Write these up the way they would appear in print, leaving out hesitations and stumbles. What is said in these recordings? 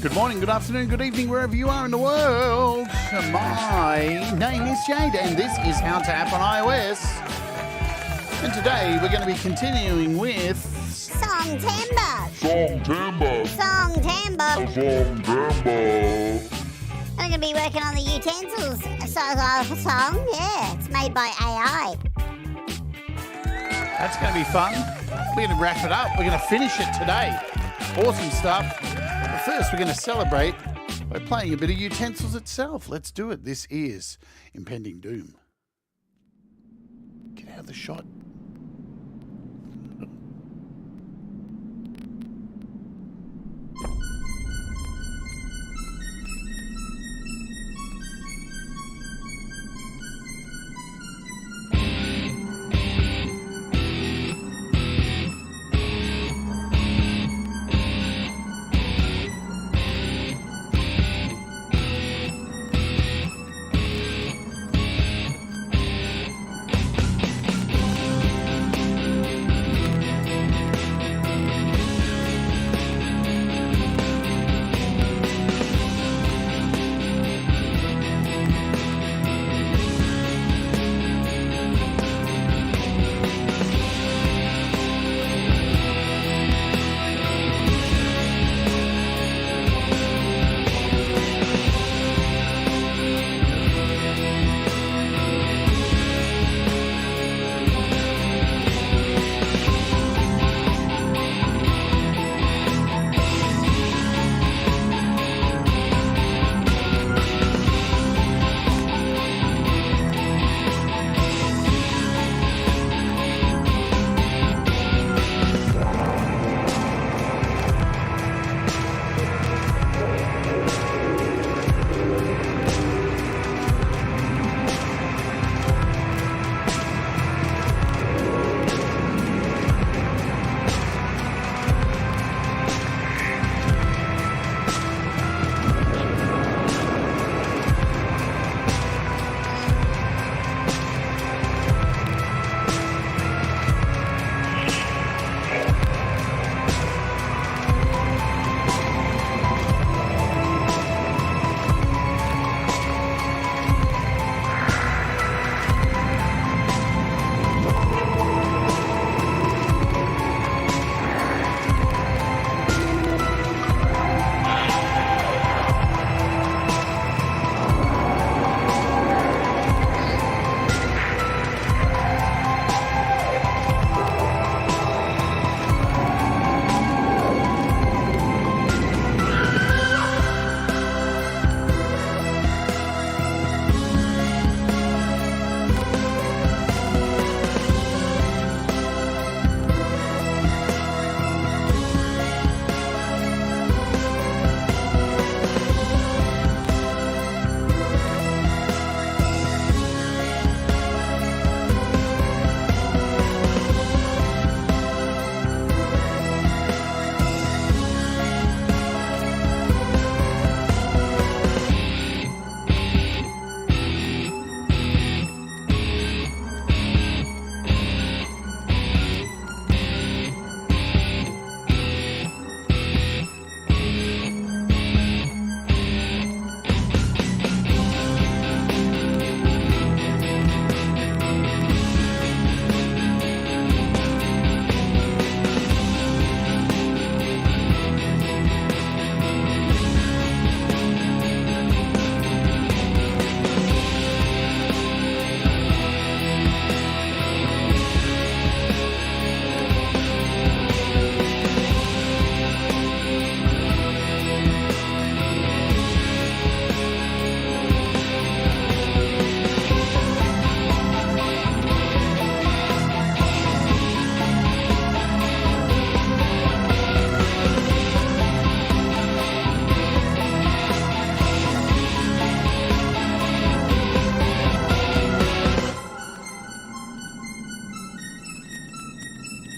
Good morning, good afternoon, good evening, wherever you are in the world. My name is Jade, and this is How to App on iOS. And today we're going to be continuing with Songtember. I'm going to be working on the utensils song. Yeah, it's made by AI. That's going to be fun. We're going to wrap it up. We're going to finish it today. Awesome stuff. But first, we're going to celebrate by playing a bit of utensils itself. Let's do it. This is Impending Doom. Get out of the shot.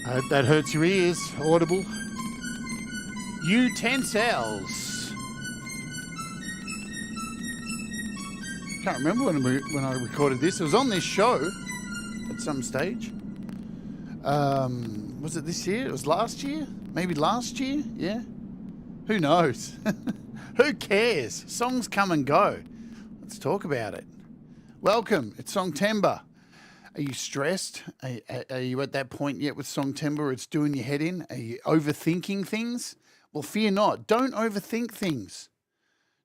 I hope that hurts your ears. Audible. Utensils. Can't remember when I recorded this. It was on this show. at some stage. Was it this year? It was last year? Maybe last year? Yeah? Who knows? Who cares? Songs come and go. Let's talk about it. Welcome. It's Songtember. Are you stressed? Are you at that point yet with Songtember? It's doing your head in? Are you overthinking things? Well, fear not. Don't overthink things.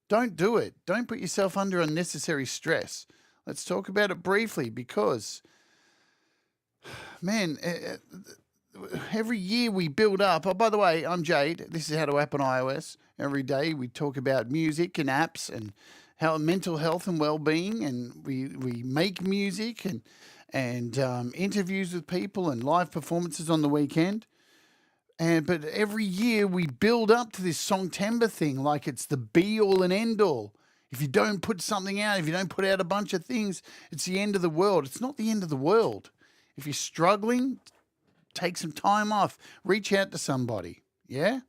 Don't do it. Don't put yourself under unnecessary stress. Let's talk about it briefly because, man, every year we build up. Oh, by the way, I'm Jade. This is How to App on iOS. Every day we talk about music and apps and how mental health and well-being, and we make music and interviews with people and live performances on the weekend. But every year we build up to this Songtember thing like it's the be-all and end-all. If you don't put something out, if you don't put out a bunch of things, it's the end of the world. It's not the end of the world. If you're struggling, take some time off. Reach out to somebody, yeah?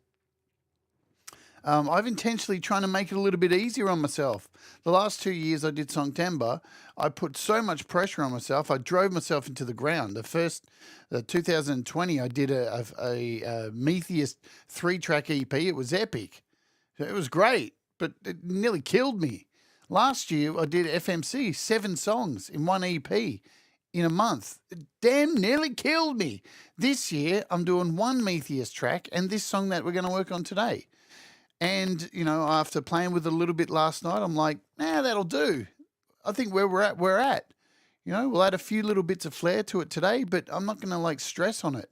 I've intentionally trying to make it a little bit easier on myself. The last 2 years I did Songtember, I put so much pressure on myself. I drove myself into the ground. The 2020, I did a Metheist 3-track EP. It was epic. It was great, but it nearly killed me. Last year I did FMC, 7 songs in one EP in a month. It damn nearly killed me. This year I'm doing one Metheist track and this song that we're going to work on today. And, you know, after playing with it a little bit last night, I'm like, that'll do. I think where we're at. You know, we'll add a few little bits of flair to it today, but I'm not going to, like, stress on it.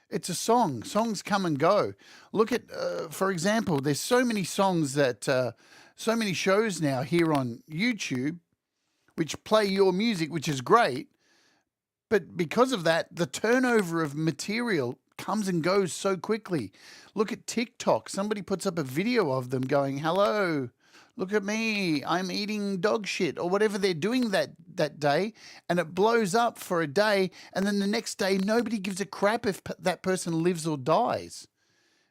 It's a song. Songs come and go. Look at, for example, there's so many songs that, so many shows now here on YouTube which play your music, which is great. But because of that, the turnover of material comes and goes so quickly. Look at TikTok. Somebody puts up a video of them going, hello, look at me, I'm eating dog shit, or whatever they're doing that day, and it blows up for a day, and then the next day nobody gives a crap if that person lives or dies.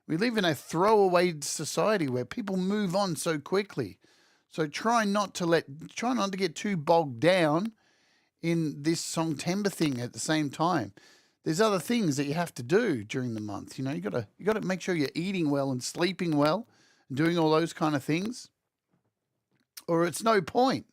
We live in a throwaway society where people move on so quickly. So try not to get too bogged down in this Songtember thing at the same time. There's other things that you have to do during the month. You know, you got to make sure you're eating well and sleeping well and doing all those kind of things, or it's no point.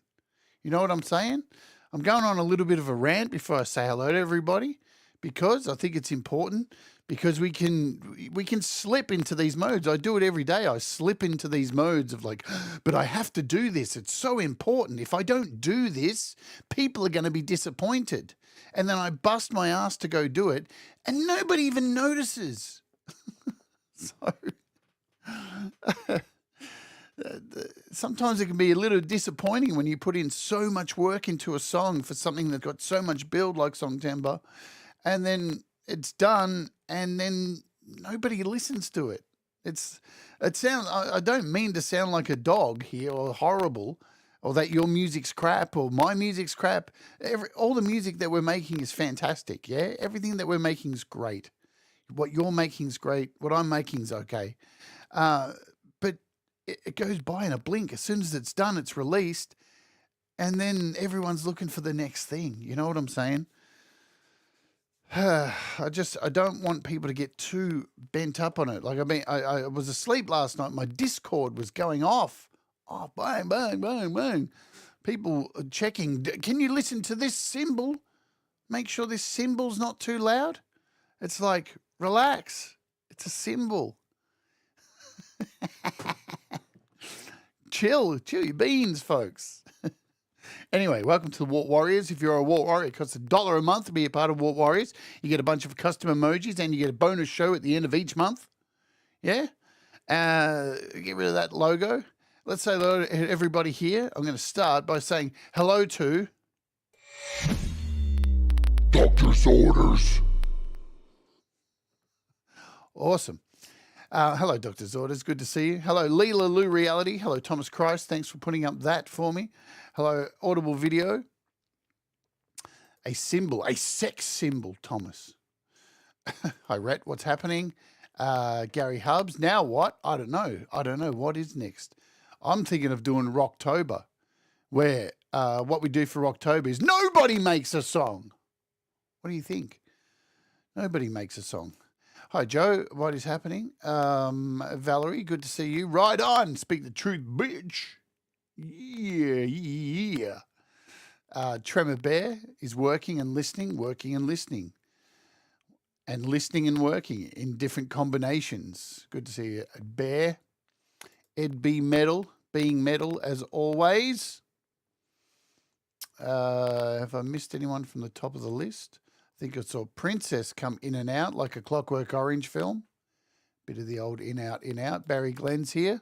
You know what I'm saying? I'm going on a little bit of a rant before I say hello to everybody because I think it's important, because we can slip into these modes. I do it every day. I slip into these modes of like, but I have to do this. It's so important. If I don't do this, people are going to be disappointed. And then I bust my ass to go do it, and nobody even notices. So sometimes it can be a little disappointing when you put in so much work into a song for something that got so much build like Songtember, and then it's done, and then nobody listens to it. I don't mean to sound like a dog here or horrible, or that your music's crap or my music's crap. All the music that we're making is fantastic, yeah? Everything that we're making is great. What you're making is great. What I'm making is okay. But it goes by in a blink. As soon as it's done, it's released, and then everyone's looking for the next thing. You know what I'm saying? I don't want people to get too bent up on it. Like, I mean, I was asleep last night. My Discord was going off. Oh, bang, bang, bang, bang. People are checking. Can you listen to this cymbal? Make sure this cymbal's not too loud. It's like, relax. It's a cymbal. Chill your beans, folks. Anyway, welcome to the Wart Warriors. If you're a Wart Warrior, it costs $1 a month to be a part of Wart Warriors. You get a bunch of custom emojis, and you get a bonus show at the end of each month. Yeah? Get rid of that logo. Let's say hello to everybody here. I'm going to start by saying hello to Doctor's Orders. Awesome. Hello, Doctor's Orders. Good to see you. Hello, Leela Lou Reality. Hello, Thomas Christ. Thanks for putting up that for me. Hello, Audible Video. A symbol, a sex symbol, Thomas. Hi, Rhett. What's happening? Gary Hubbs. Now what? I don't know. What is next? I'm thinking of doing Rocktober, where what we do for Rocktober is nobody makes a song. What do you think? Nobody makes a song. Hi, Joe. What is happening? Valerie, good to see you. Right on. Speak the truth, bitch. Yeah. Tremor Bear is working and listening, and listening and working in different combinations. Good to see you. Bear. Ed B. Metal, being metal as always. Have I missed anyone from the top of the list? I think I saw Princess come in and out like a Clockwork Orange film. Bit of the old in, out. Barry Glenn's here.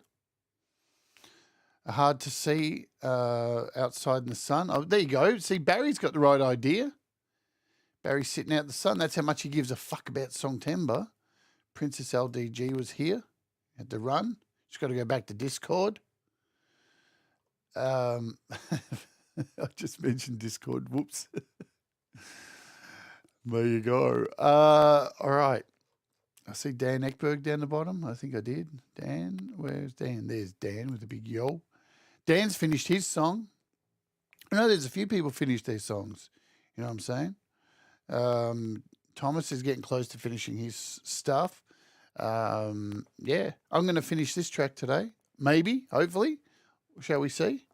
Hard to see outside in the sun. Oh, there you go. See, Barry's got the right idea. Barry's sitting out in the sun. That's how much he gives a fuck about Songtember. Princess LDG was here. Had to run. Just got to go back to Discord. I just mentioned Discord. Whoops. There you go. All right. I see Dan Eckberg down the bottom. I think I did. Dan, where's Dan? There's Dan with a big yo. Dan's finished his song. I know there's a few people finished their songs. You know what I'm saying? Thomas is getting close to finishing his stuff. Yeah, I'm going to finish this track today. Maybe, hopefully. Shall we see?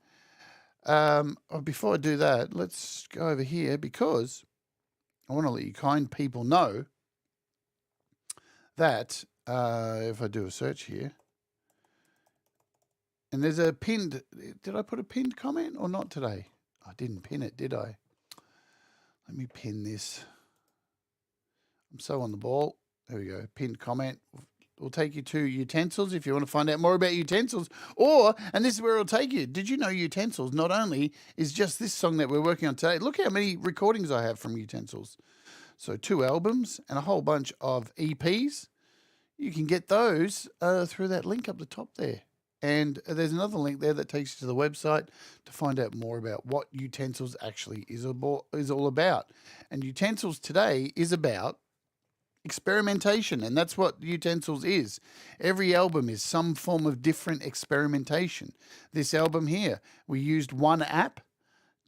Before I do that, let's go over here because I want to let you kind people know that if I do a search here, and there's a pinned, did I put a pinned comment or not today? I didn't pin it, did I? Let me pin this. I'm so on the ball. There we go. Pinned comment. We'll take you to Utensils if you want to find out more about Utensils. Or, and this is where it'll take you, did you know Utensils not only is just this song that we're working on today, look how many recordings I have from Utensils. So 2 albums and a whole bunch of EPs. You can get those through that link up the top there. And there's another link there that takes you to the website to find out more about what Utensils actually is all about. And Utensils today is about experimentation, and that's what Utensils is. Every album is some form of different experimentation. This album here, we used one app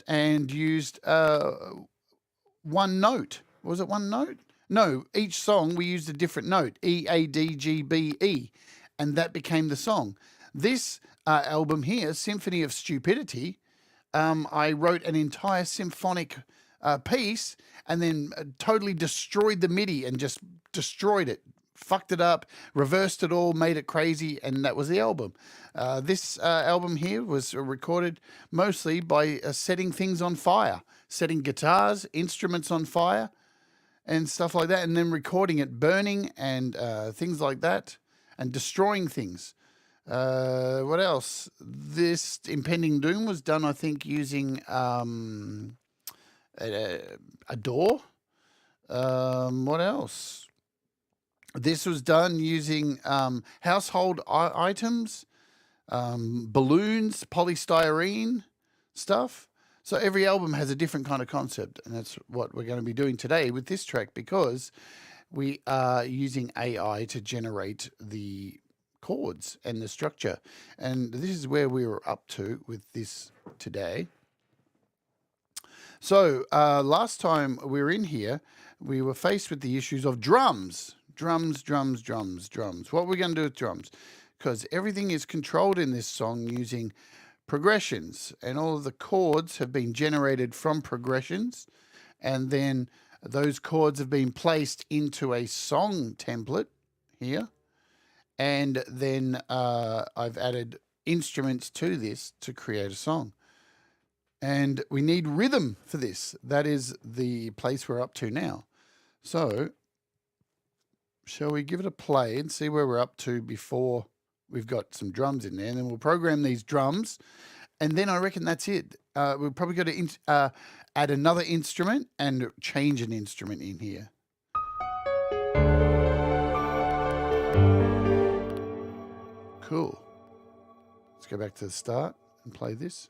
and used one note. Was it one note? No, each song we used a different note, E, A, D, G, B, E, and that became the song. This album here, Symphony of Stupidity, I wrote an entire symphonic piece and then totally destroyed the MIDI and just destroyed it, fucked it up, reversed it all, made it crazy, and that was the album. This album here was recorded mostly by setting things on fire, setting guitars, instruments on fire, and stuff like that, and then recording it burning and things like that, and destroying things. What else? This Impending Doom was done, I think, using a door. What else? This was done using household items, balloons, polystyrene stuff. So every album has a different kind of concept, and that's what we're going to be doing today with this track, because we are using AI to generate the chords and the structure. And this is where we were up to with this today. So last time we were in here, we were faced with the issues of drums. Drums. What we're going to do with drums, because everything is controlled in this song using progressions, and all of the chords have been generated from progressions, and then those chords have been placed into a song template here, and then I've added instruments to this to create a song. And we need rhythm for this. That is the place we're up to now. So shall we give it a play and see where we're up to before we've got some drums in there, and then we'll program these drums, and then I reckon that's it. We're probably going to add another instrument and change an instrument in here. Cool. Let's go back to the start and play this.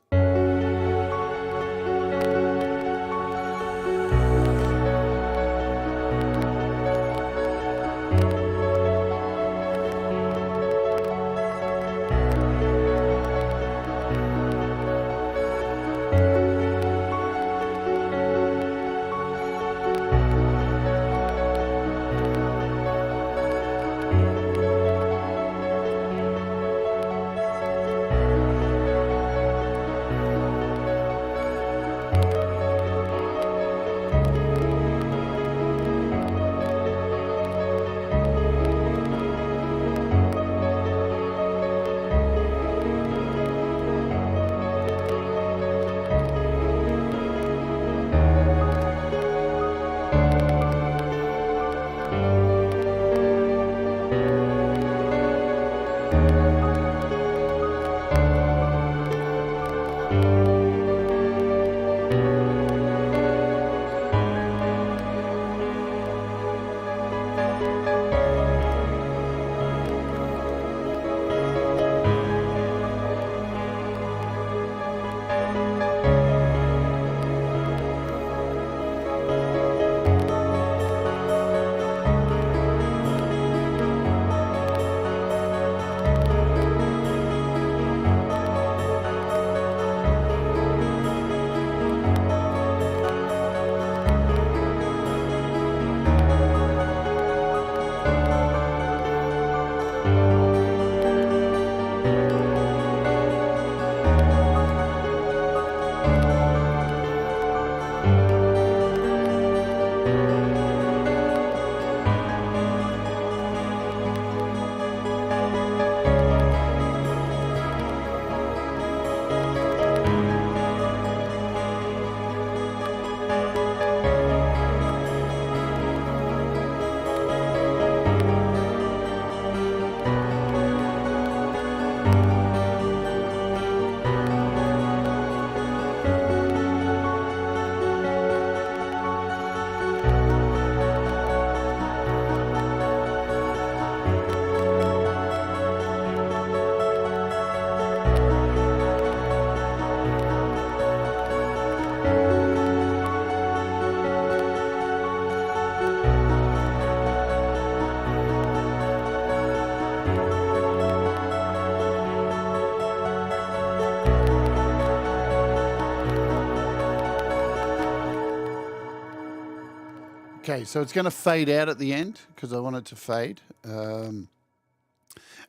Okay, so it's going to fade out at the end because I want it to fade. And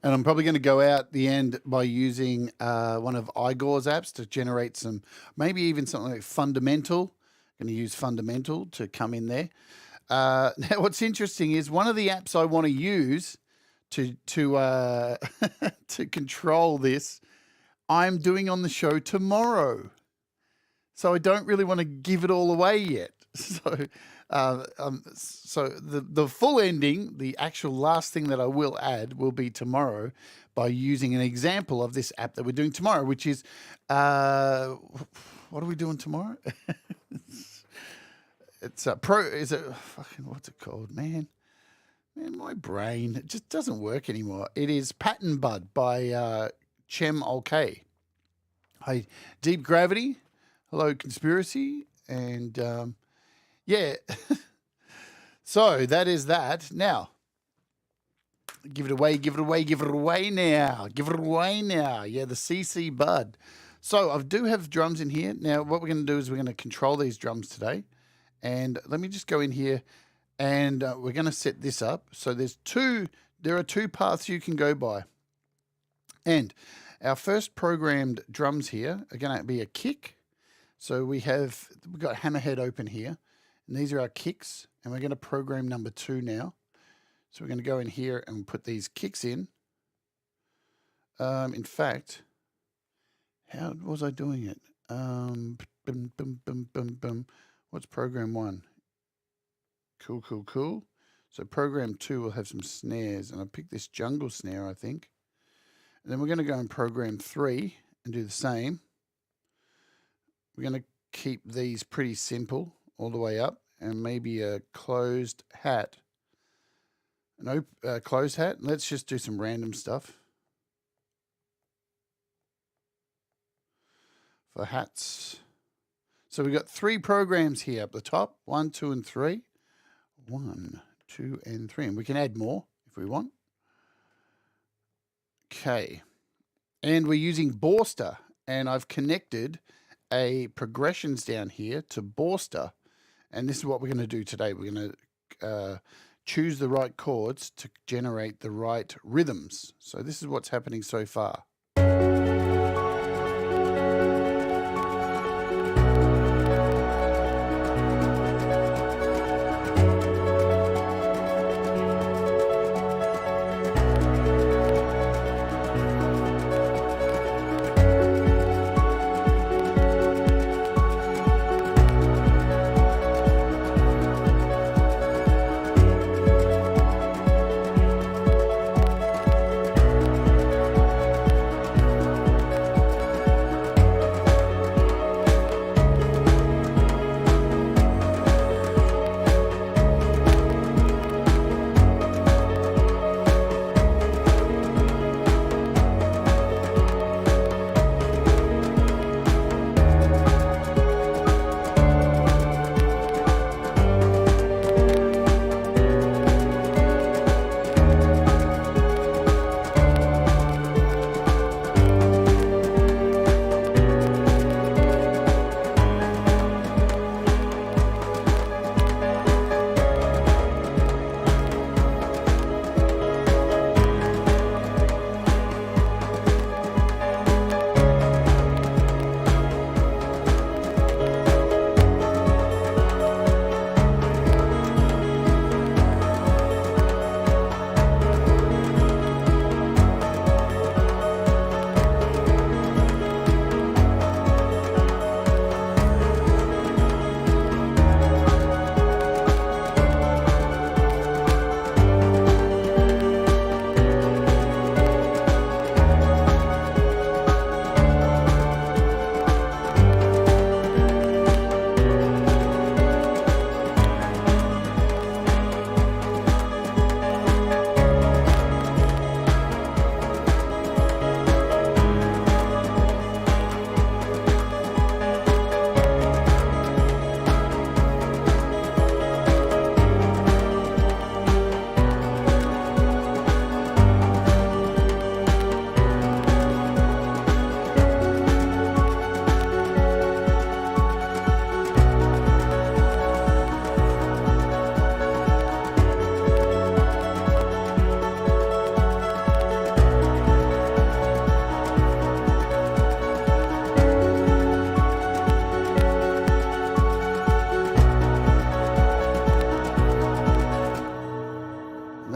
I'm probably going to go out the end by using one of Igor's apps to generate some, maybe even something like Fundamental. I'm going to use Fundamental to come in there. Now, what's interesting is one of the apps I want to use to to control this, I'm doing on the show tomorrow. So I don't really want to give it all away yet. So the full ending, the actual last thing that I will add will be tomorrow by using an example of this app that we're doing tomorrow, which is, what are we doing tomorrow? It's what's it called, man? Man, my brain, it just doesn't work anymore. It is Pattern Bud by Chem OK. Hi, Deep Gravity. Hello, Conspiracy. And yeah, so that is that. Now, give it away, give it away, give it away now. Give it away now. Yeah, the CC Bud. So I do have drums in here. Now, what we're going to do is we're going to control these drums today. And let me just go in here and we're going to set this up. So there are two paths you can go by. And our first programmed drums here are going to be a kick. So we've got Hammerhead open here. And these are our kicks. And we're going to program number 2 now. So we're going to go in here and put these kicks in. In fact, how was I doing it? What's program 1? Cool, cool, cool. So program 2 will have some snares. And I picked this jungle snare, I think. And then we're going to go in program 3 and do the same. We're going to keep these pretty simple all the way up, and maybe a closed hat. Closed hat. Let's just do some random stuff. For hats. So we've got 3 programs here up the top. 1, 2, and 3. 1, 2, and 3. And we can add more if we want. Okay. And we're using Borster. And I've connected a progressions down here to Borster. And this is what we're going to do today. We're going to choose the right chords to generate the right rhythms. So this is what's happening so far.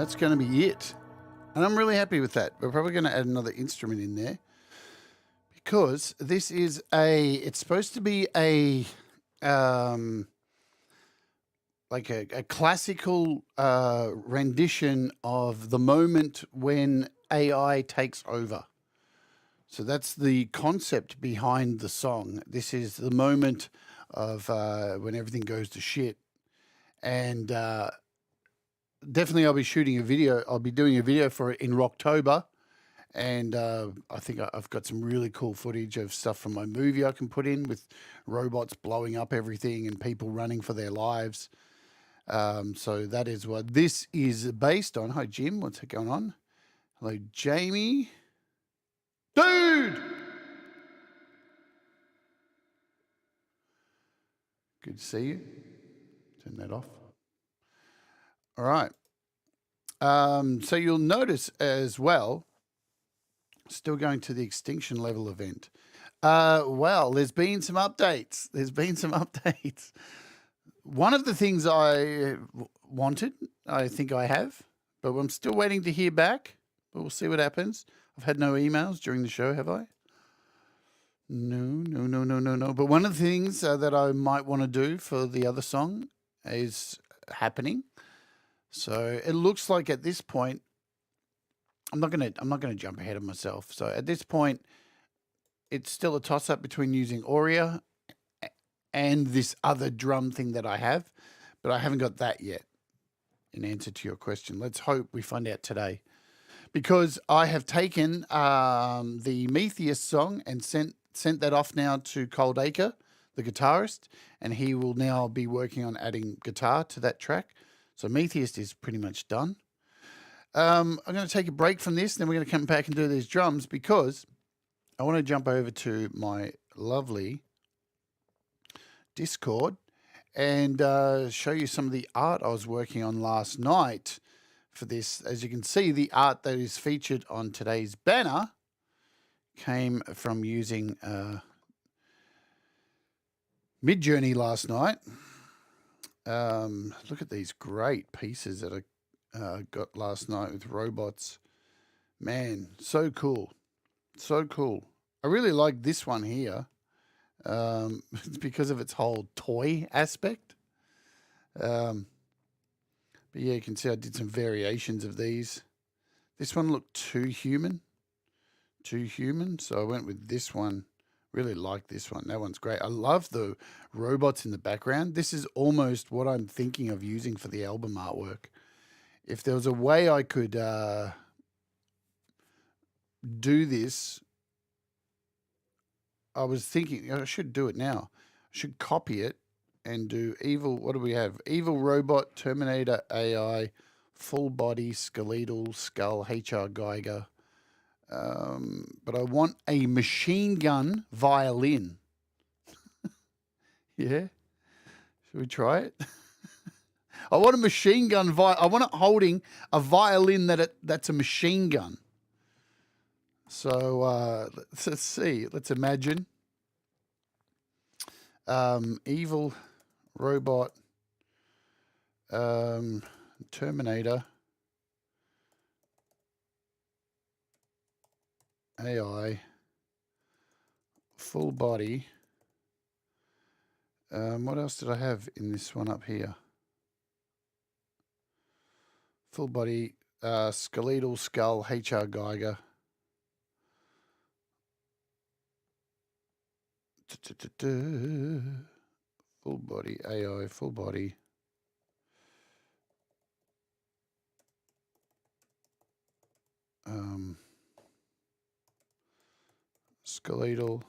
that's going to be it. And I'm really happy with that. We're probably going to add another instrument in there because this is it's supposed to be like a classical rendition of the moment when AI takes over. So that's the concept behind the song. This is the moment of when everything goes to shit. And definitely I'll be shooting a video. I'll be doing a video for it in Rocktober. And I think I've got some really cool footage of stuff from my movie I can put in with robots blowing up everything and people running for their lives. So that is what this is based on. Hi, Jim. What's going on? Hello, Jamie. Dude! Good to see you. Turn that off. All right. So you'll notice as well, still going to the extinction level event. Well, there's been some updates. One of the things I wanted, I think I have, but I'm still waiting to hear back. But we'll see what happens. I've had no emails during the show, have I? No. But one of the things that I might want to do for the other song is happening. So it looks like at this point, I'm not gonna jump ahead of myself. So at this point, it's still a toss-up between using Aurea and this other drum thing that I have, but I haven't got that yet. In answer to your question, let's hope we find out today, because I have taken the Metheus song and sent that off now to Cold Acre, the guitarist, and he will now be working on adding guitar to that track. So Metheus is pretty much done. I'm going to take a break from this, then we're going to come back and do these drums because I want to jump over to my lovely Discord and show you some of the art I was working on last night for this. As you can see, the art that is featured on today's banner came from using Midjourney last night. Look at these great pieces that I got last night with robots. Man, so cool. So cool. I really like this one here. It's because of its whole toy aspect. But yeah, you can see I did some variations of these. This one looked too human. So I went with this one. Really like this one. That one's great. I love the robots in the background. This is almost what I'm thinking of using for the album artwork. If there was a way I could do this, I was thinking I should do it now. I should copy it and do evil. What do we have? Evil robot, Terminator AI, full body, skeletal, skull, HR Geiger. But I want a machine gun violin. Yeah? Should we try it? I want a machine gun I want it holding a violin that's a machine gun. So let's see. Let's imagine. Evil robot, Terminator, AI, full body. What else did I have in this one up here? Full body, skeletal, skull, HR Geiger. Full body, AI, full body. Skeletal,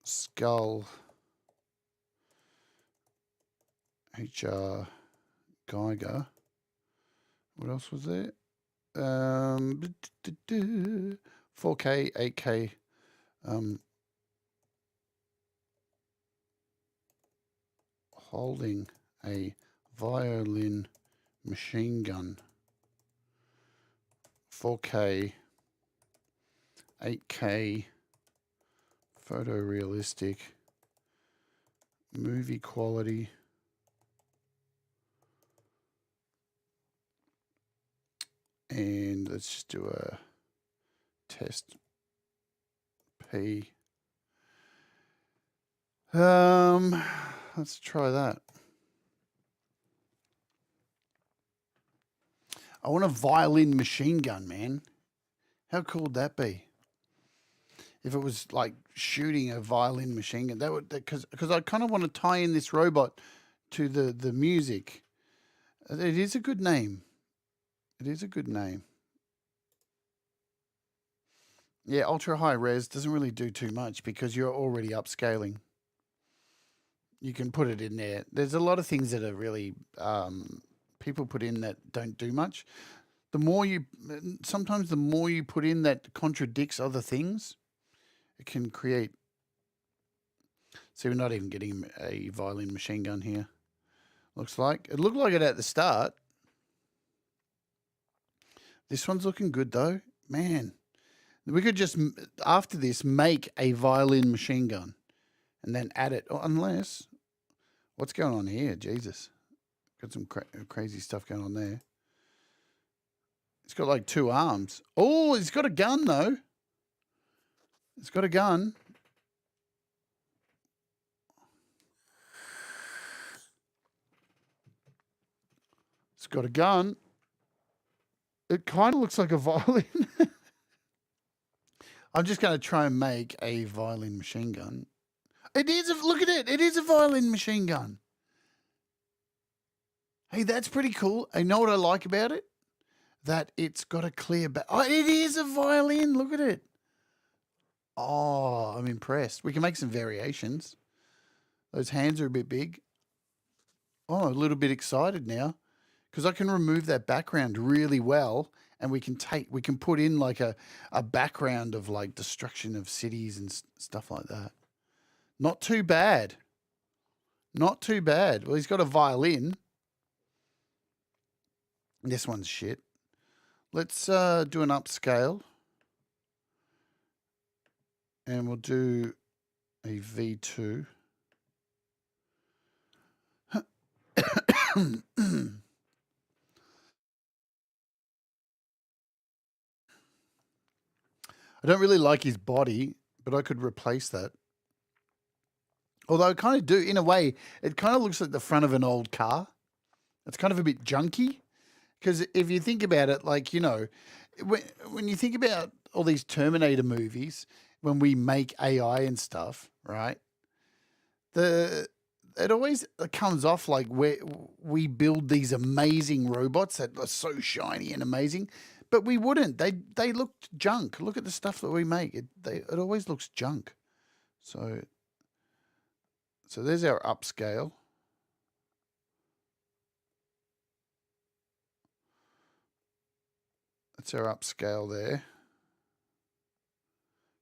skull, HR Geiger. What else was there? 4K, 8K. Holding a violin machine gun. 4K, 8K, photorealistic, movie quality. And let's just do a test P. Let's try that. I want a violin machine gun, man. How cool would that be? If it was like shooting a violin machine gun, that would, because I kind of want to tie in this robot to the music. It is a good name. It is a good name. Yeah, ultra high res doesn't really do too much because you're already upscaling. You can put it in there. There's a lot of things that are really people put in that don't do much. Sometimes the more you put in that contradicts other things, it can create. See, we're not even getting a violin machine gun here. Looks like it looked like it at the start. This one's looking good though, man. We could just after this make a violin machine gun, and then add it. Unless, what's going on here? Jesus, got some crazy stuff going on there. It's got like 2 arms. Oh, it's got a gun though. It's got a gun. It's got a gun. It kind of looks like a violin. I'm just going to try and make a violin machine gun. It is. Look at it. It is a violin machine gun. Hey, that's pretty cool. You know what I like about it? That it's got a clear back. Oh, it is a violin. Look at it. Oh, I'm impressed. We can make some variations. Those hands are a bit big. Oh, a little bit excited now because I can remove that background really well, and we can put in like a background of like destruction of cities and stuff like that. Not too bad. Not too bad. Well, he's got a violin. This one's shit. Let's do an upscale. And we'll do a V2. I don't really like his body, but I could replace that. Although I kind of do, in a way, it kind of looks like the front of an old car. It's kind of a bit junky. Because if you think about it, like, you know, when you think about all these Terminator movies, when we make AI and stuff, right? It always comes off like we build these amazing robots that are so shiny and amazing, but we wouldn't. They looked junk. Look at the stuff that we make. It always looks junk. So there's our upscale. That's our upscale there.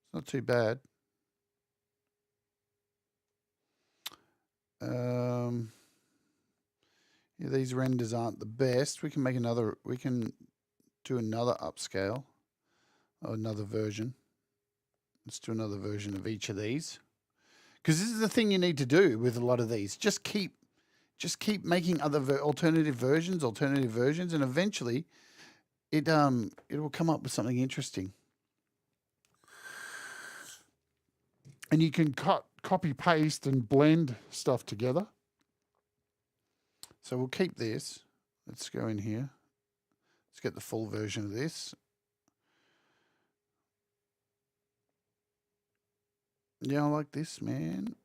It's not too bad. Yeah, these renders aren't the best. We can make another. We can do another upscale, or another version. Let's do another version of each of these, because this is the thing you need to do with a lot of these. Just keep making other alternative versions, and eventually, it will come up with something interesting. And you can copy, paste, and blend stuff together. So we'll keep this. Let's go in here. Let's get the full version of this. Yeah, I like this, man.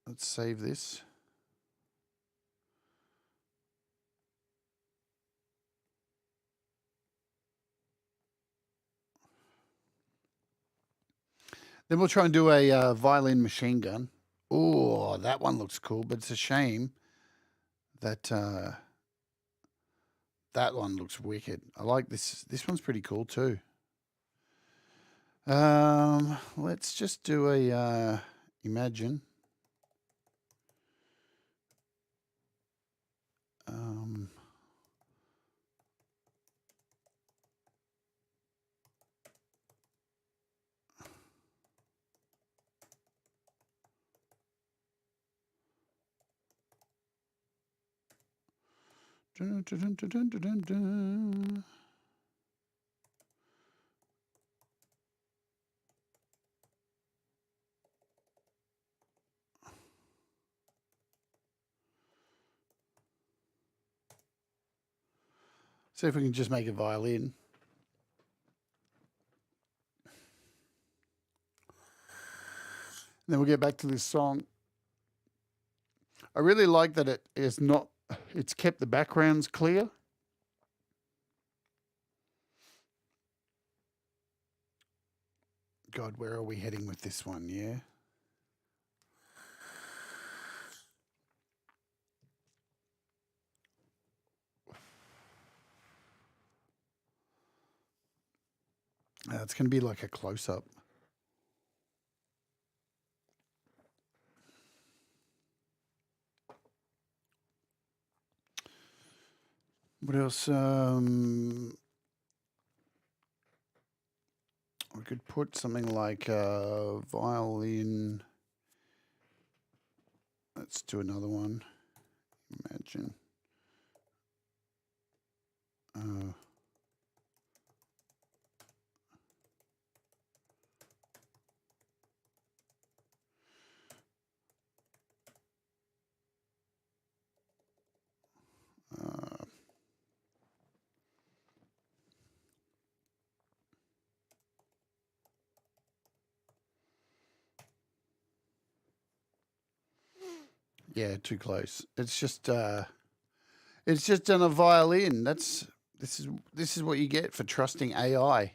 Let's save this. Then we'll try and do a violin machine gun. Oh, that one looks cool, but it's a shame that that one looks wicked. I like this. This one's pretty cool too. Let's just do a imagine. Dun, dun, dun, dun, dun, dun, dun. See if we can just make a violin. And then we'll get back to this song. I really like that it is not, it's kept the backgrounds clear. God, where are we heading with this one? Yeah. It's going to be like a close-up. What else? We could put something like a violin. Let's do another one. Imagine. Yeah, too close. It's just on a violin. This is what you get for trusting AI.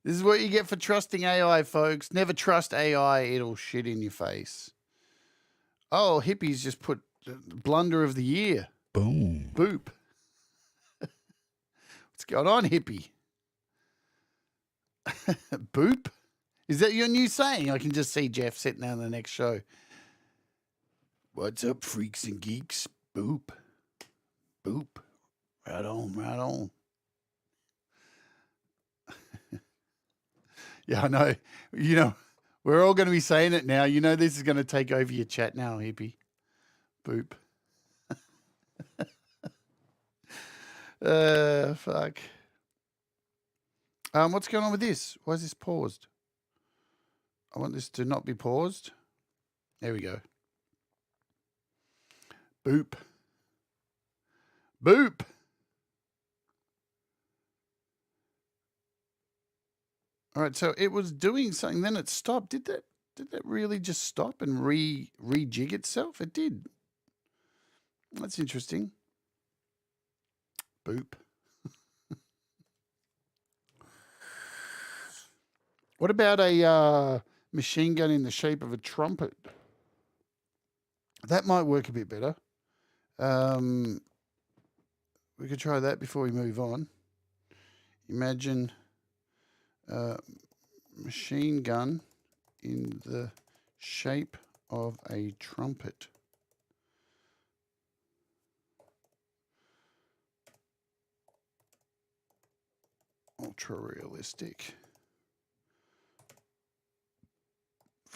This is what you get for trusting AI, folks. Never trust AI. It'll shit in your face. Oh, hippies just put blunder of the year. Boom. Boop. What's going on, hippie? Boop? Is that your new saying? I can just see Jeff sitting down the next show. What's up, freaks and geeks? Boop. Boop. Right on, right on. Yeah, I know. You know, we're all going to be saying it now. You know this is going to take over your chat now, hippie. Boop. Fuck. What's going on with this? Why is this paused? I want this to not be paused. There we go. Boop. Boop. All right, so it was doing something, then it stopped. Did that really just stop and rejig itself? It did. That's interesting. Boop. What about a machine gun in the shape of a trumpet? That might work a bit better. We could try that before we move on. Imagine a machine gun in the shape of a trumpet. Ultra realistic.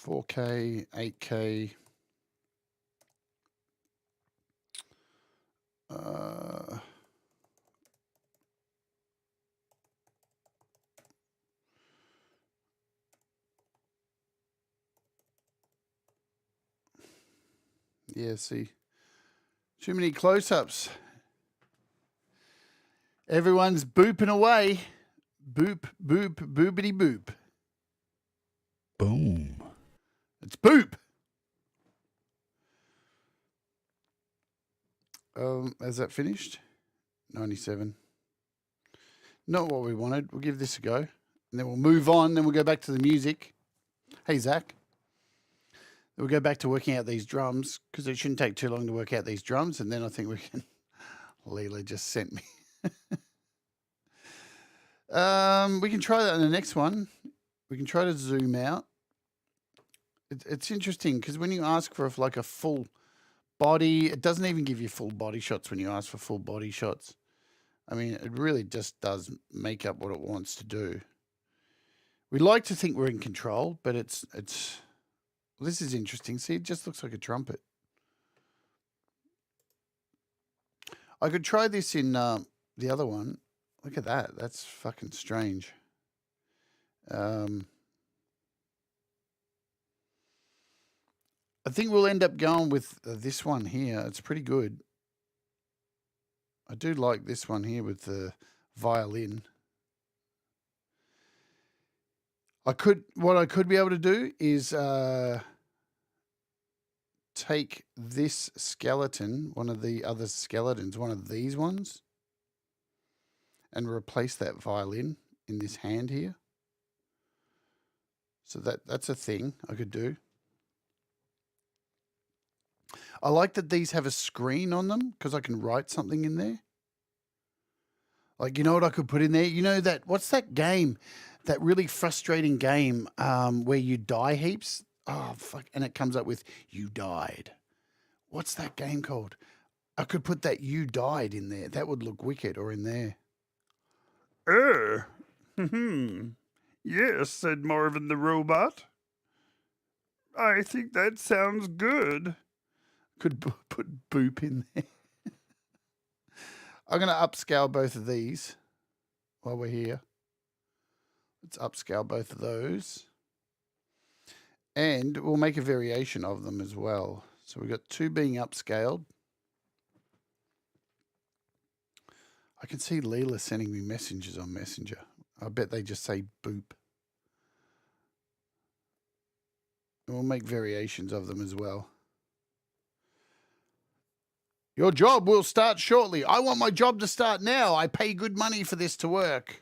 4K, 8K. Yeah, see. Too many close-ups. Everyone's booping away. Boop, boop, boopity boop. Boom. It's boop. Has that finished? 97. Not what we wanted. We'll give this a go. And then we'll move on. Then we'll go back to the music. Hey, Zach. Then we'll go back to working out these drums because it shouldn't take too long to work out these drums. And then I think we can... Leela just sent me. We can try that in the next one. We can try to zoom out. It's interesting because when you ask for like a full body, it doesn't even give you full body shots when you ask for full body shots. I mean, it really just does make up what it wants to do. We like to think we're in control, but it's this is interesting. See, it just looks like a trumpet. I could try this in the other one. Look at that. That's fucking strange. I think we'll end up going with this one here. It's pretty good. I do like this one here with the violin. What I could be able to do is take this skeleton, one of the other skeletons, one of these ones, and replace that violin in this hand here. So that's a thing I could do. I like that these have a screen on them because I can write something in there. Like, you know what I could put in there? You know that, what's that game? That really frustrating game where you die heaps? Oh, fuck. And it comes up with, you died. What's that game called? I could put that you died in there. That would look wicked, or in there. Yes, said Marvin the robot. I think that sounds good. Could put boop in there. I'm going to upscale both of these while we're here. Let's upscale both of those. And we'll make a variation of them as well. So we've got two being upscaled. I can see Leela sending me messages on Messenger. I bet they just say boop. And we'll make variations of them as well. Your job will start shortly. I want my job to start now. I pay good money for this to work.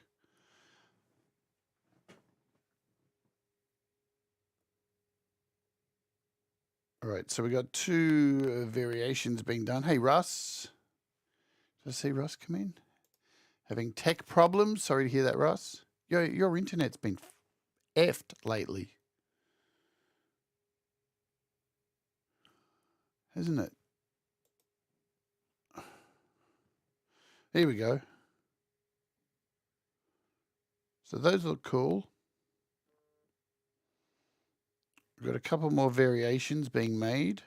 All right, so we got two variations being done. Hey, Russ. Did I see Russ come in? Having tech problems. Sorry to hear that, Russ. Your internet's been effed lately. Hasn't it? Here we go. So those look cool. We've got a couple more variations being made.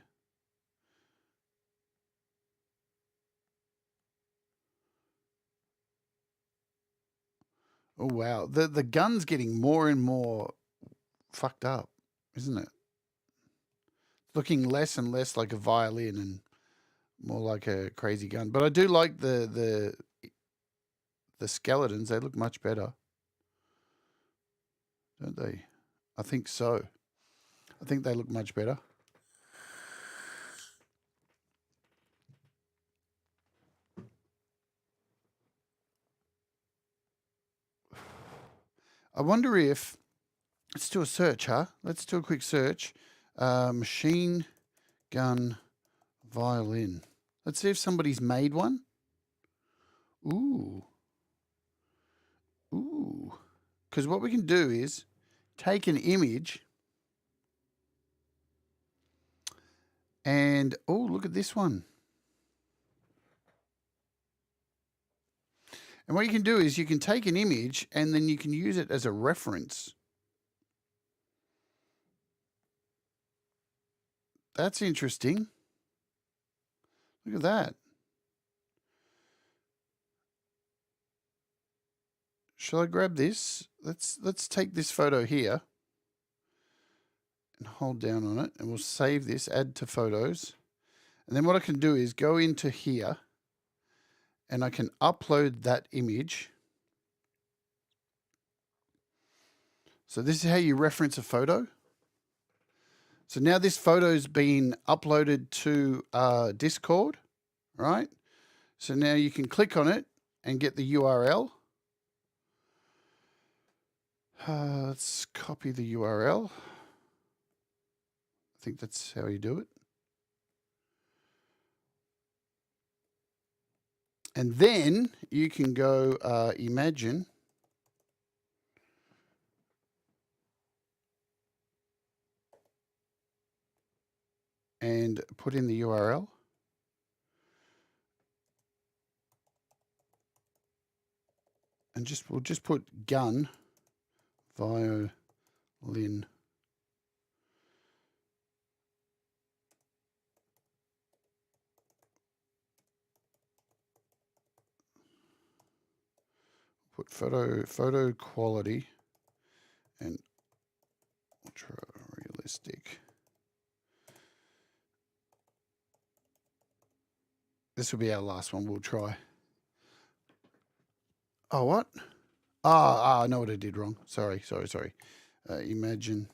Oh, wow. The gun's getting more and more fucked up, isn't it? Looking less and less like a violin and more like a crazy gun. But I do like the skeletons. They look much better, don't they? I think so. I think they look much better. I wonder if, let's do a search, huh? Let's do a quick search. Machine gun violin. Let's see if somebody's made one. Ooh. Ooh. Because what we can do is take an image and, oh, look at this one. And what you can do is you can take an image and then you can use it as a reference. That's interesting. Look at that. Shall I grab this? Let's take this photo here and hold down on it, and we'll save this, add to photos. And then what I can do is go into here and I can upload that image. So this is how you reference a photo. So now this photo's been uploaded to Discord, right? So now you can click on it and get the URL. Let's copy the URL. I think that's how you do it. And then you can go imagine. And put in the URL. And we'll just put gun violin. Put photo quality and ultra realistic. This will be our last one we'll try. Oh, what? I know what I did wrong. Sorry. Imagine.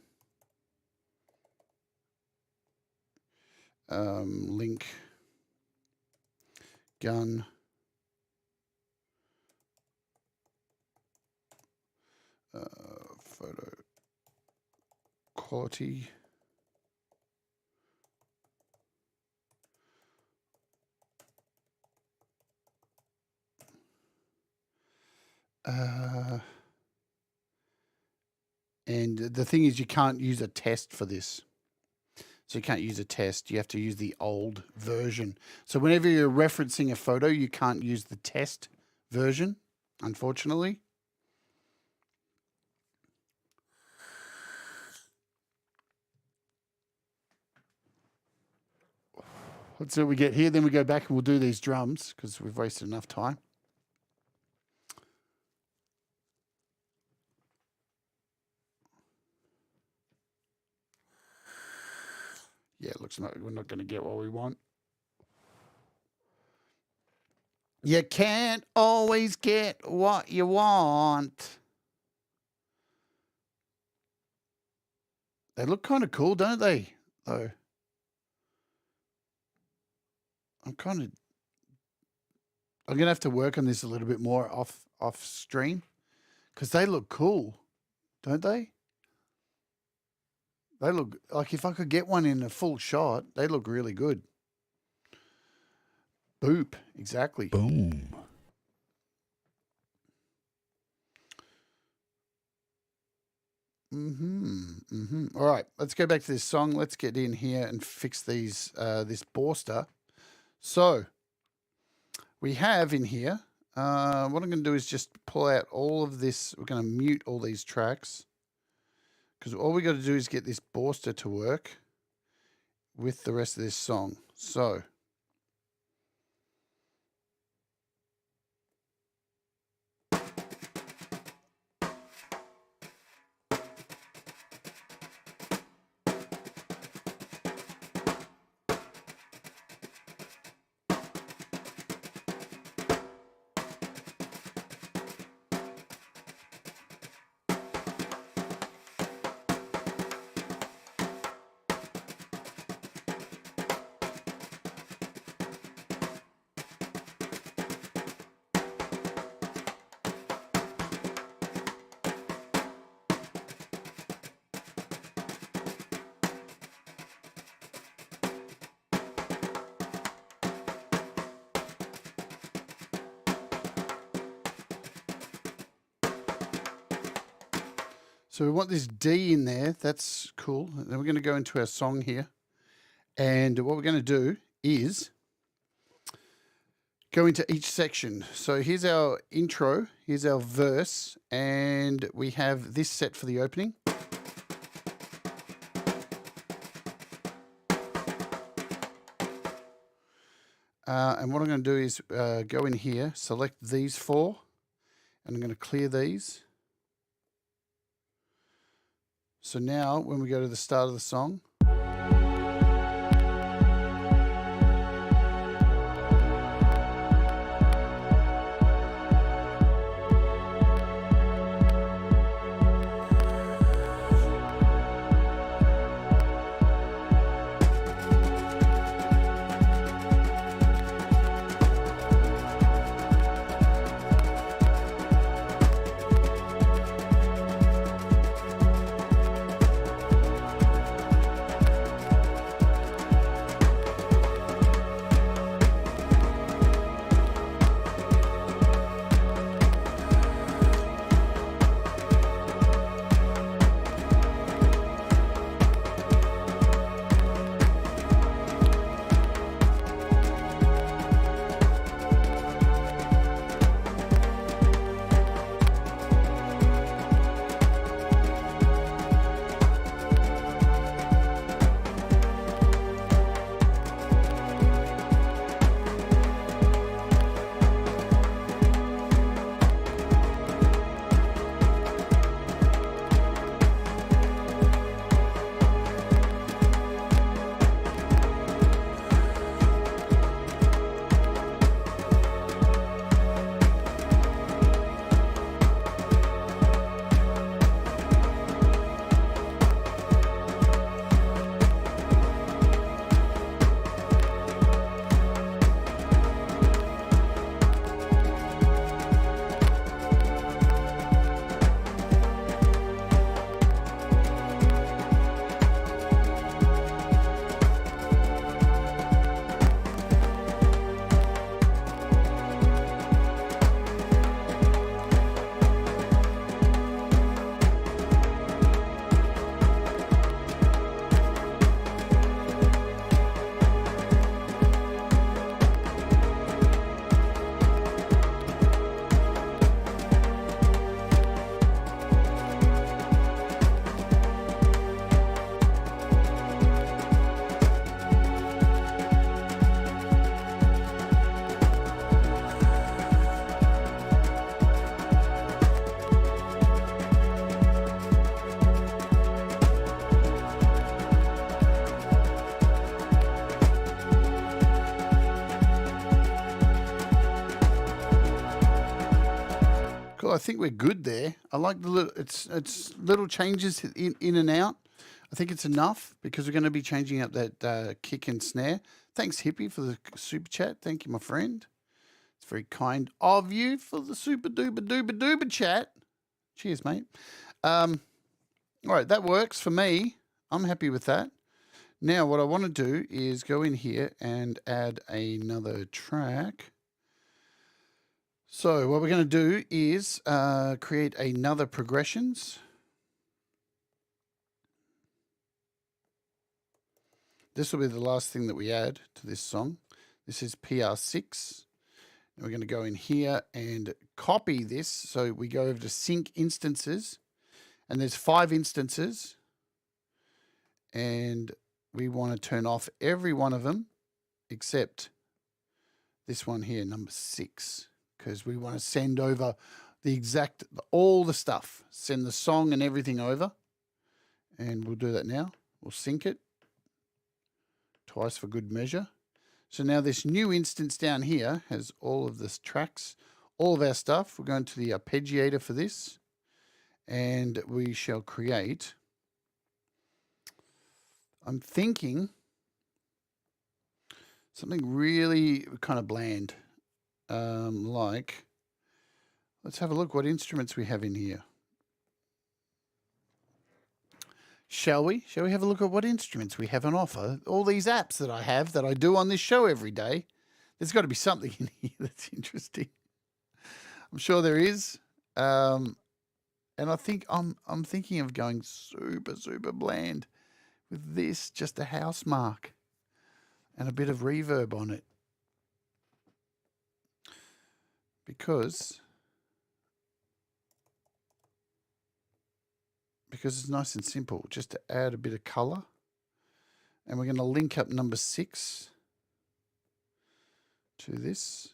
Link. Gun. Photo. Quality. And the thing is, you can't use a test for this. So you can't use a test. You have to use the old version. So whenever you're referencing a photo, you can't use the test version, unfortunately. Let's see what we get here. Then we go back and we'll do these drums because we've wasted enough time. Yeah, it looks like we're not going to get what we want. You can't always get what you want. They look kind of cool, don't they? Though. I'm going to have to work on this a little bit more off stream because they look cool, don't they? They look like if I could get one in a full shot, they look really good. Boop, exactly. Boom. All right, let's go back to this song. Let's get in here and fix these this Borster. So we have in here, what I'm going to do is just pull out all of this. We're going to mute all these tracks because all we got to do is get this Borster to work with the rest of this song. So So we want this D in there. That's cool. And then we're going to go into our song here. And what we're going to do is go into each section. So here's our intro. Here's our verse. And we have this set for the opening. And what I'm going to do is go in here, select these four. And I'm going to clear these. So now, when we go to the start of the song, think we're good there. I like the little, it's little changes in and out. I think it's enough because we're going to be changing up that kick and snare. Thanks, Hippie, for the super chat. Thank you, my friend. It's very kind of you for the super duper chat. Cheers, mate. All right, that works for me. I'm happy with that. Now, what I want to do is go in here and add another track. So what we're going to do is create another progressions. This will be the last thing that we add to this song. This is PR6. And we're going to go in here and copy this. So we go over to sync instances, and there's 5 instances. And we want to turn off every one of them except this one here, number 6, because we want to send over the exact, all the stuff, send the song and everything over. And we'll do that now. We'll sync it twice for good measure. So now this new instance down here has all of the tracks, all of our stuff. We're going to the Arpeggiator for this, and we shall create, I'm thinking, something really kind of bland, like, let's have a look what instruments we have in here. Shall we? Shall we have a look at what instruments we have on offer? All these apps that I have that I do on this show every day. There's got to be something in here that's interesting. I'm sure there is. And I think I'm thinking of going super bland with this, just a house mark and a bit of reverb on it. Because it's nice and simple, just to add a bit of color. And we're going to link up number 6 to this.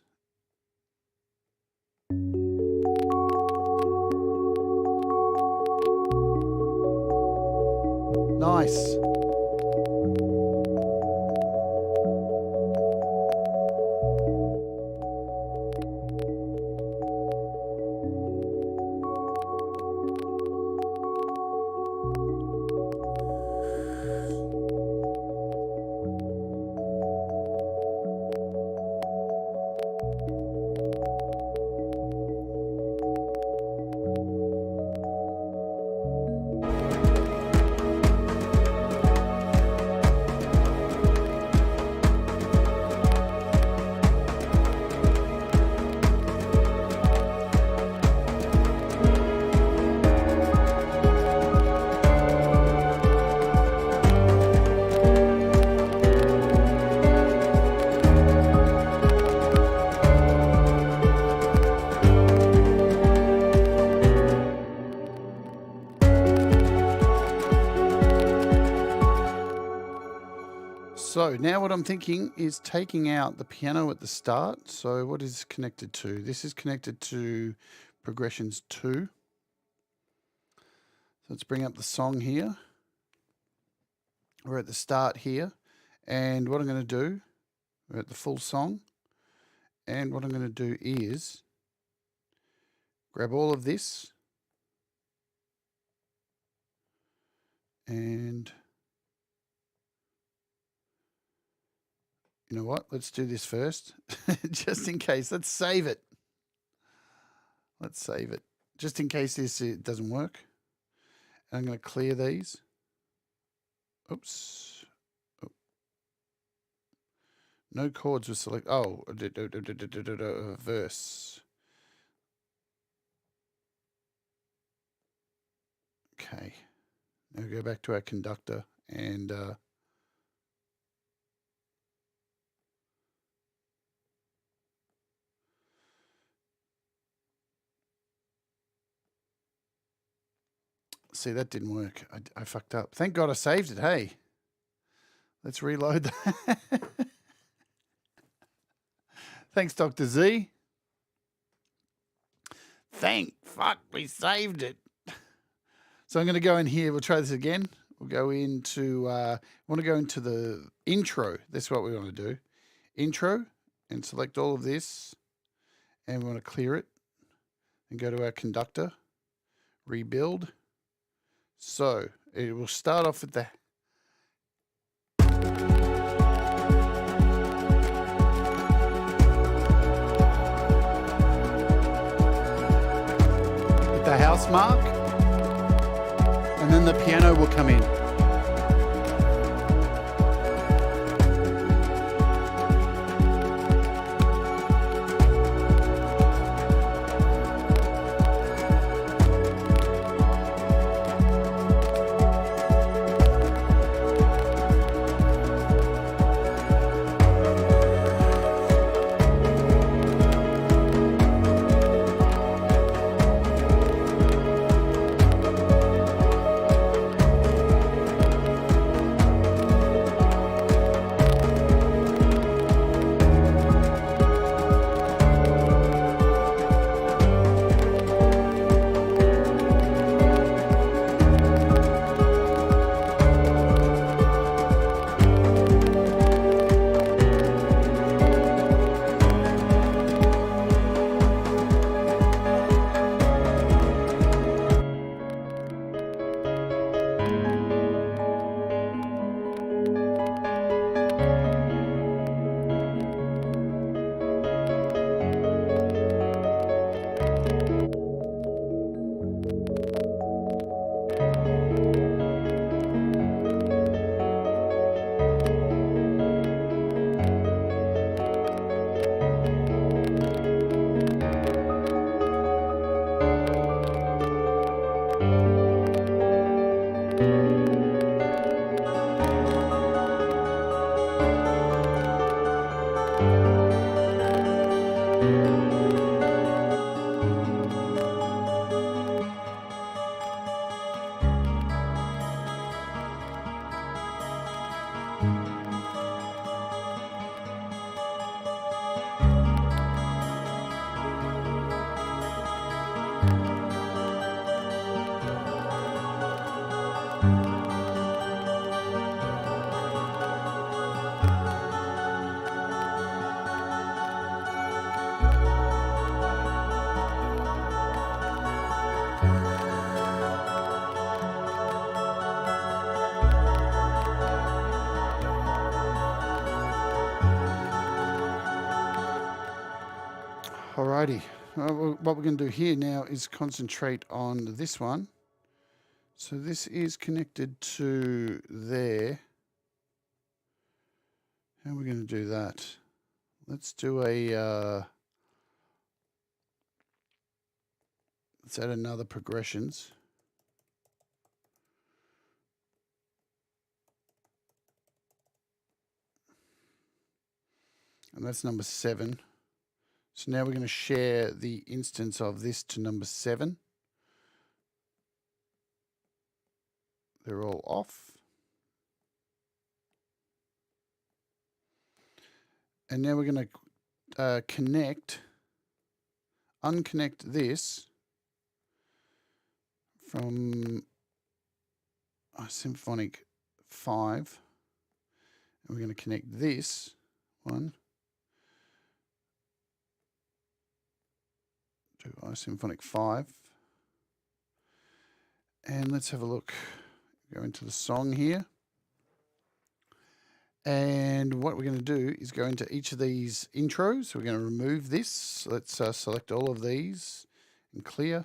Nice. So now what I'm thinking is taking out the piano at the start. So what is connected to? This is connected to progressions 2. So let's bring up the song here. We're at the start here. And what I'm going to do, we're at the full song. And what I'm going to do is grab all of this and you know what? Let's do this first, just in case. Let's save it. Let's save it, just in case it doesn't work. And I'm going to clear these. Oops. Oh. No chords were selected. Oh, verse. Okay. Now go back to our conductor and see, that didn't work. I fucked up. Thank God I saved it. Hey, let's reload that. Thanks, Dr. Z. Thank fuck, we saved it. So I'm going to go in here. We'll try this again. We'll go into, want to go into the intro. That's what we want to do. Intro, and select all of this. And we want to clear it. and go to our Conductor Rebuild. So it will start off with the house mark, and then the piano will come in. Alrighty, what we're going to do here now is concentrate on this one. So this is connected to there. How are we going to do that? Let's do let's add another progressions. And that's number 7. So now we're going to share the instance of this to number 7. They're all off. And now we're going to unconnect this from Symphonic 5. And we're going to connect this one to Symphonic 5. And let's have a look. Go into the song here. And what we're going to do is go into each of these intros. So we're going to remove this. Let's select all of these and clear.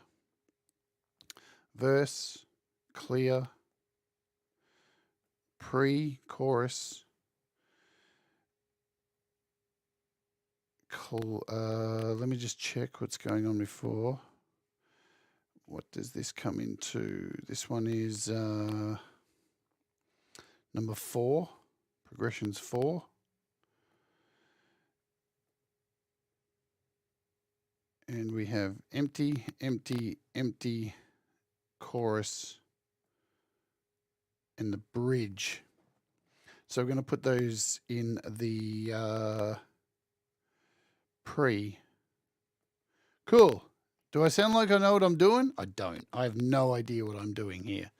Verse, clear. Pre-chorus. Let me just check what's going on before. What does this come into? This one is number 4, progressions 4. And we have empty, empty, empty, chorus, and the bridge. So we're going to put those in the pre. Cool. Do I sound like I know what I'm doing? I don't. I have no idea what I'm doing here.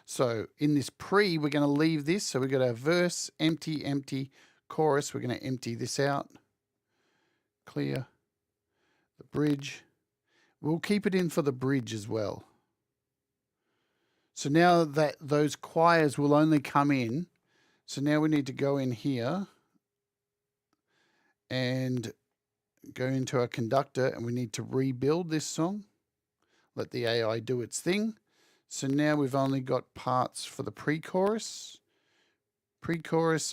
So in this pre, we're going to leave this. So we've got our verse, empty, empty, chorus. We're going to empty this out. Clear. The bridge. We'll keep it in for the bridge as well. So now that those choirs will only come in, so now we need to go in here and go into our conductor, and we need to rebuild this song. Let the AI do its thing. So now we've only got parts for the pre-chorus,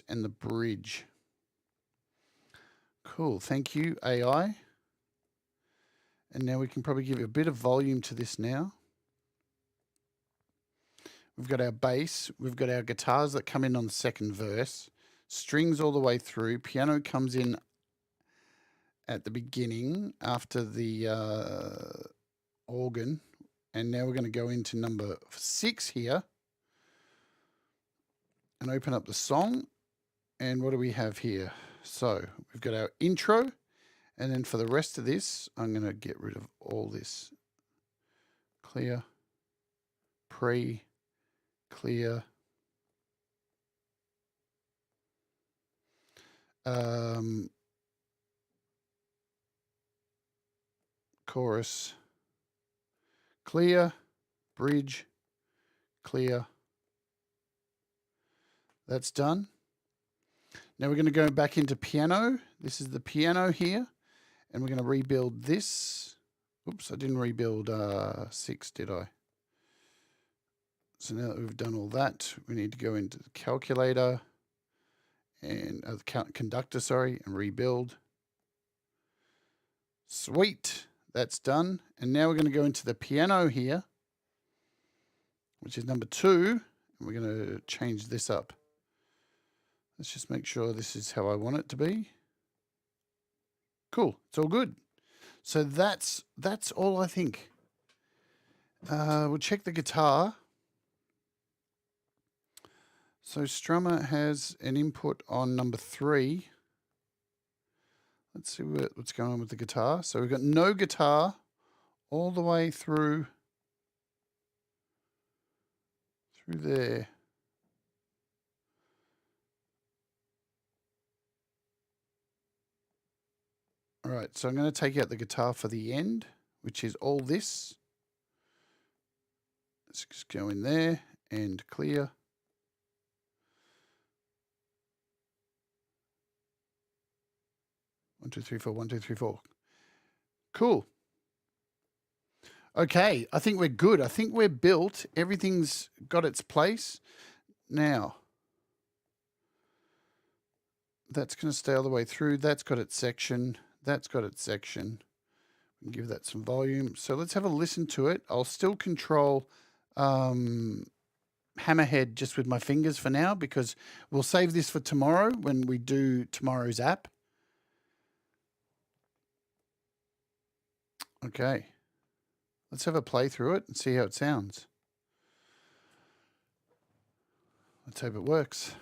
and the bridge. Cool, thank you, AI. And now we can probably give a bit of volume to this now. We've got our bass, we've got our guitars that come in on the second verse, strings all the way through, piano comes in at the beginning after the organ. And now we're going to go into number 6 here and open up the song. And what do we have here? So we've got our intro. And then for the rest of this, I'm going to get rid of all this. Clear, clear. Chorus. Clear, bridge, clear. That's done. Now we're going to go back into piano. This is the piano here. And we're going to rebuild this. Oops, I didn't rebuild 6, did I? So now that we've done all that, we need to go into the calculator and the conductor, and rebuild. Sweet. That's done. And now we're going to go into the piano here, which is number 2. And we're going to change this up. Let's just make sure this is how I want it to be. Cool. It's all good. So that's all, I think. We'll check the guitar. So Strummer has an input on number 3. Let's see what's going on with the guitar. So we've got no guitar all the way through there. All right, so I'm going to take out the guitar for the end, which is all this. Let's just go in there and clear. One, two, three, four. 1, 2, 3, 4. Cool. Okay, I think we're good. I think we're built. Everything's got its place. Now, that's going to stay all the way through. That's got its section. That's got its section. We can give that some volume. So let's have a listen to it. I'll still control Hammerhead just with my fingers for now, because we'll save this for tomorrow when we do tomorrow's app. Okay. Let's have a play through it and see how it sounds. Let's hope it works.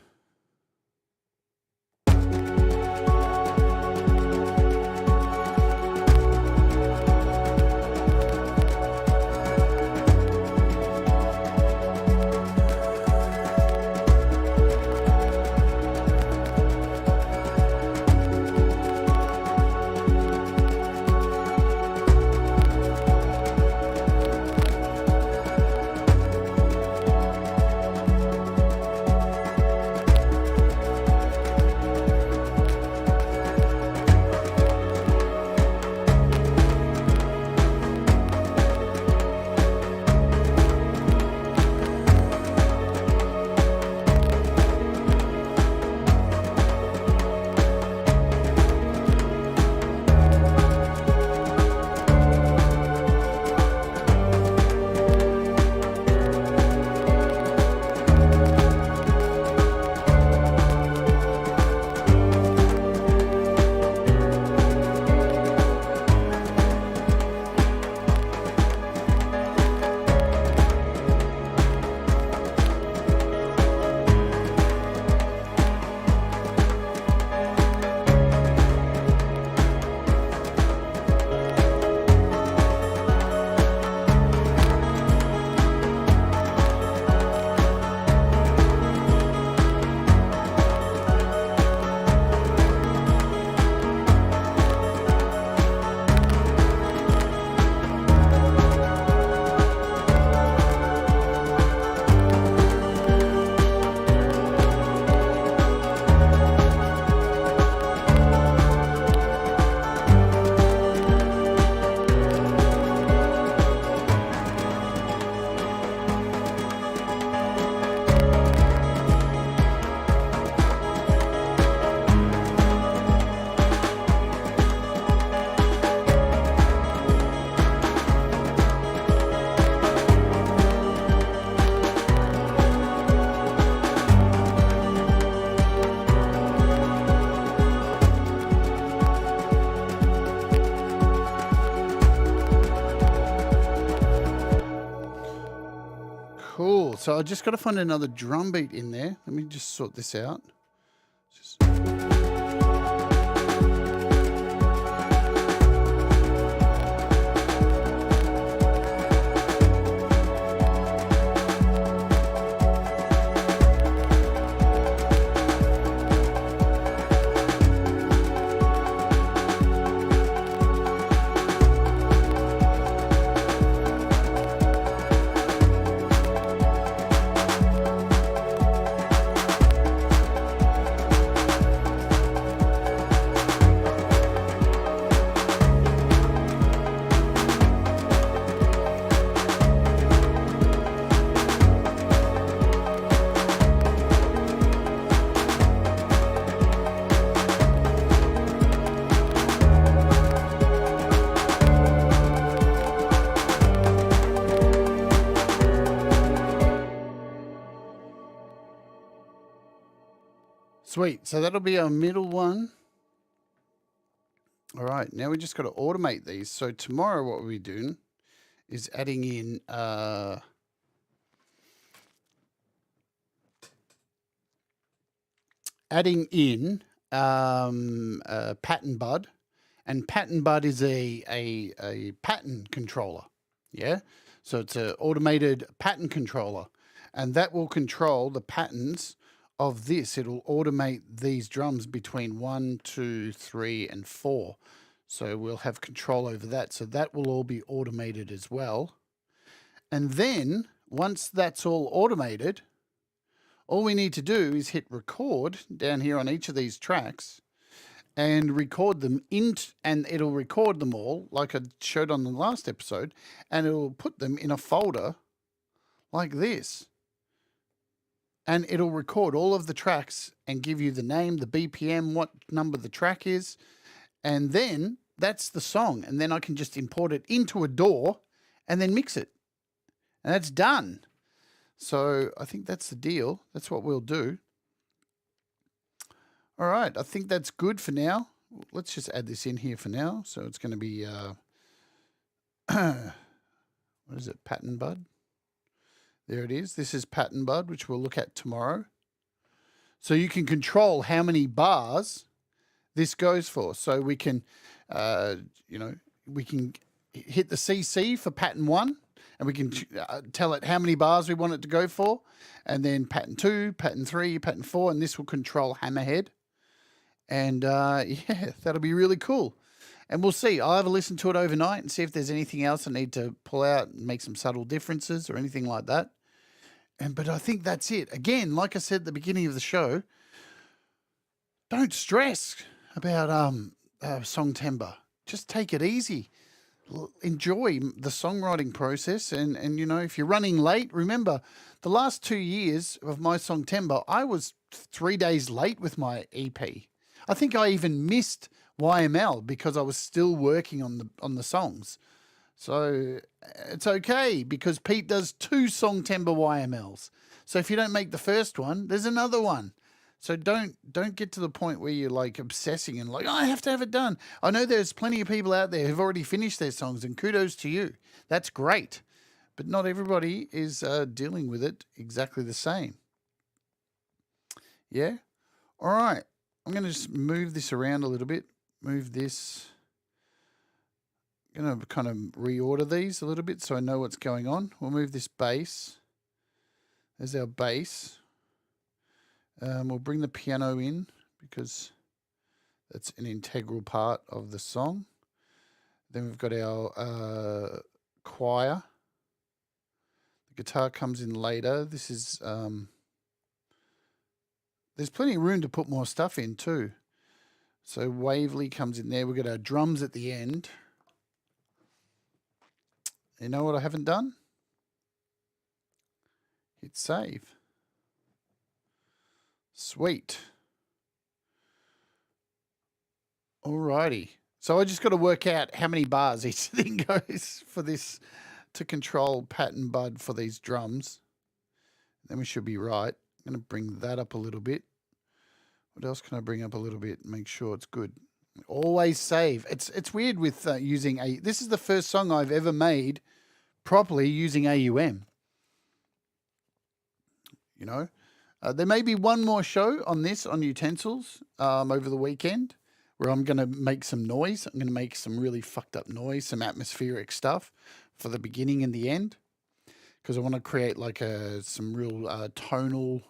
So I just got to find another drum beat in there. Let me just sort this out. Sweet. So that'll be our middle one. All right. Now we just got to automate these. So tomorrow what we'll be doing is adding in pattern bud. And pattern bud is a pattern controller. Yeah. So it's an automated pattern controller. And that will control the patterns of this. It'll automate these drums between 1, 2, 3, and 4. So we'll have control over that. So that will all be automated as well. And then once that's all automated, all we need to do is hit record down here on each of these tracks and record them and it'll record them all like I showed on the last episode, and it'll put them in a folder like this. And it'll record all of the tracks and give you the name, the BPM, what number the track is. And then that's the song. And then I can just import it into a DAW and then mix it. And that's done. So I think that's the deal. That's what we'll do. All right. I think that's good for now. Let's just add this in here for now. So it's going to be, what is it? Pattern bud. There it is. This is pattern bud, which we'll look at tomorrow. So you can control how many bars this goes for. So we can, we can hit the CC for pattern 1, and we can tell it how many bars we want it to go for. And then pattern 2, pattern 3, pattern 4, and this will control hammerhead. And yeah, that'll be really cool. And we'll see. I'll have a listen to it overnight and see if there's anything else I need to pull out and make some subtle differences or anything like that. But I think that's it. Again, like I said at the beginning of the show, don't stress about Songtember. Just take it easy. Enjoy the songwriting process. And if you're running late, remember, the last 2 years of my Songtember, I was 3 days late with my EP. I think I even missed YML because I was still working on the songs. So it's okay because Pete does 2 Songtember YMLs. So if you don't make the first one, there's another one. So don't get to the point where you're like obsessing and like, oh, I have to have it done. I know there's plenty of people out there who've already finished their songs, and kudos to you. That's great. But not everybody is dealing with it exactly the same. Yeah? All right. I'm going to just move this around a little bit. Move this. I'm going to kind of reorder these a little bit so I know what's going on. We'll move this bass. There's our bass. We'll bring the piano in because that's an integral part of the song. Then we've got our choir. The guitar comes in later. This is... there's plenty of room to put more stuff in too. So Waverly comes in there. We've got our drums at the end. You know what I haven't done? Hit save. Sweet. Alrighty. So I just got to work out how many bars each thing goes for this to control pattern bud for these drums. Then we should be right. I'm going to bring that up a little bit. What else can I bring up a little bit and make sure it's good? Always save. It's weird with using a... This is the first song I've ever made properly using AUM. you know. There may be one more show on this on Utensils over the weekend where I'm going to make some noise. I'm going to make some really fucked up noise, some atmospheric stuff for the beginning and the end, because I want to create like some real tonal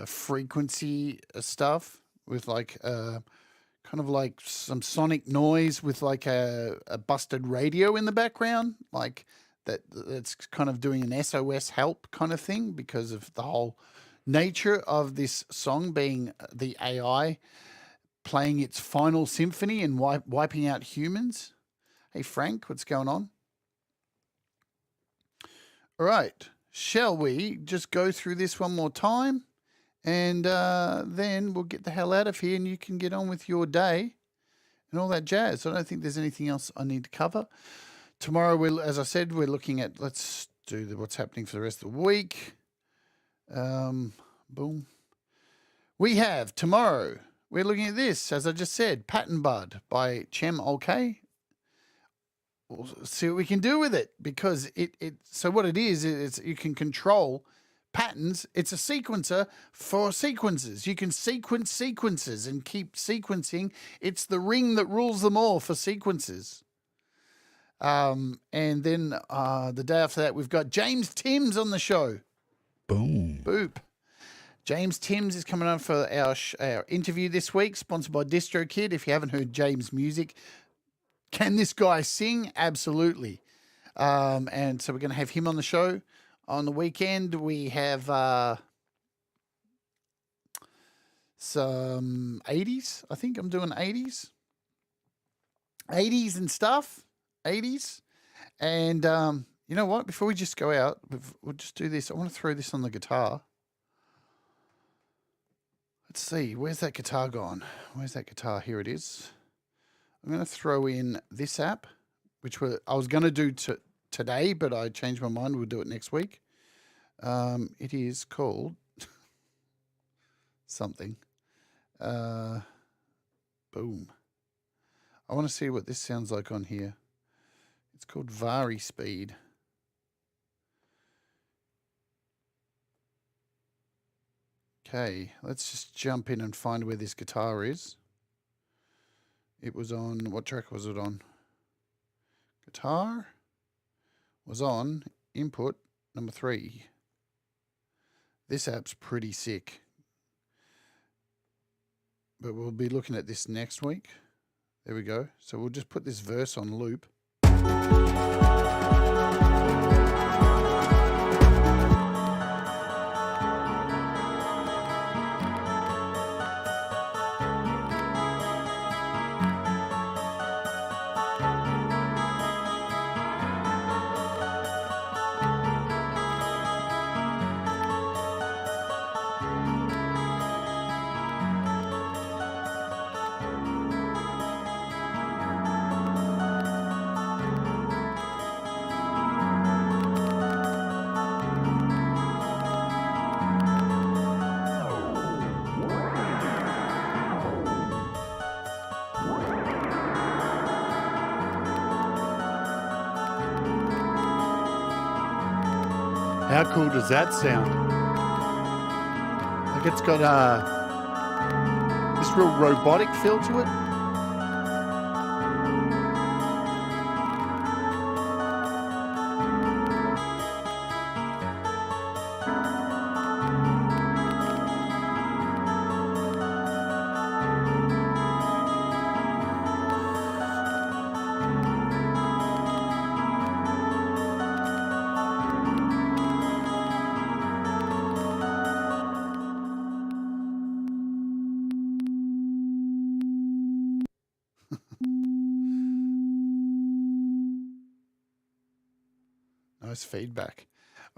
frequency stuff with like kind of like some sonic noise with like a busted radio in the background, like that's kind of doing an SOS help kind of thing because of the whole nature of this song being the AI playing its final symphony and wiping out humans. Hey, Frank, what's going on? All right, shall we just go through this one more time? And then we'll get the hell out of here and you can get on with your day and all that jazz. I don't think there's anything else I need to cover. Tomorrow, as I said, we're looking at, let's do what's happening for the rest of the week. Boom. We have tomorrow, we're looking at this, as I just said, Pattern Bud by Chem OK. We'll see what we can do with it, because so what it is you can control patterns. It's a sequencer for sequences. You can sequence sequences and keep sequencing. It's the ring that rules them all for sequences. And then the day after that, we've got James Timms on the show. Boom. Boop. James Timms is coming on for our interview this week, sponsored by DistroKid. If you haven't heard James' music, can this guy sing? Absolutely. And so we're going to have him on the show. On the weekend, we have some 80s. I think I'm doing 80s. 80s and stuff. 80s. And you know what? Before we just go out, we'll just do this. I want to throw this on the guitar. Let's see. Where's that guitar gone? Where's that guitar? Here it is. I'm going to throw in this app, which I was going to do today, but I changed my mind. We'll do it next week. It is called something. Boom. I want to see what this sounds like on here. It's called Vari Speed. Okay, let's just jump in and find where this guitar is. It was on, what track was it on? Guitar was on input number 3. This app's pretty sick. But we'll be looking at this next week. There we go. So we'll just put this verse on loop. How cool does that sound? Like it's got this real robotic feel to it. Nice feedback.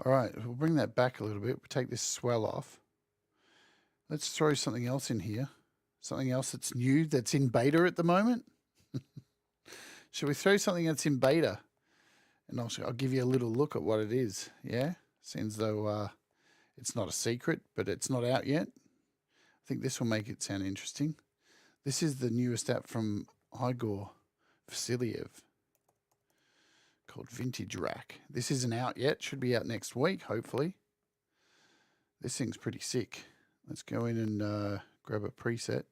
All right, we'll bring that back a little bit. We'll take this swell off. Let's throw something else in here. Something else that's new, that's in beta at the moment. Shall we throw something that's in beta? And I'll give you a little look at what it is. Yeah? Seems though it's not a secret, but it's not out yet. I think this will make it sound interesting. This is the newest app from Igor Vasiliev, called Vintage Rack. This isn't out yet. Should be out next week, hopefully. This thing's pretty sick. Let's go in and grab a preset.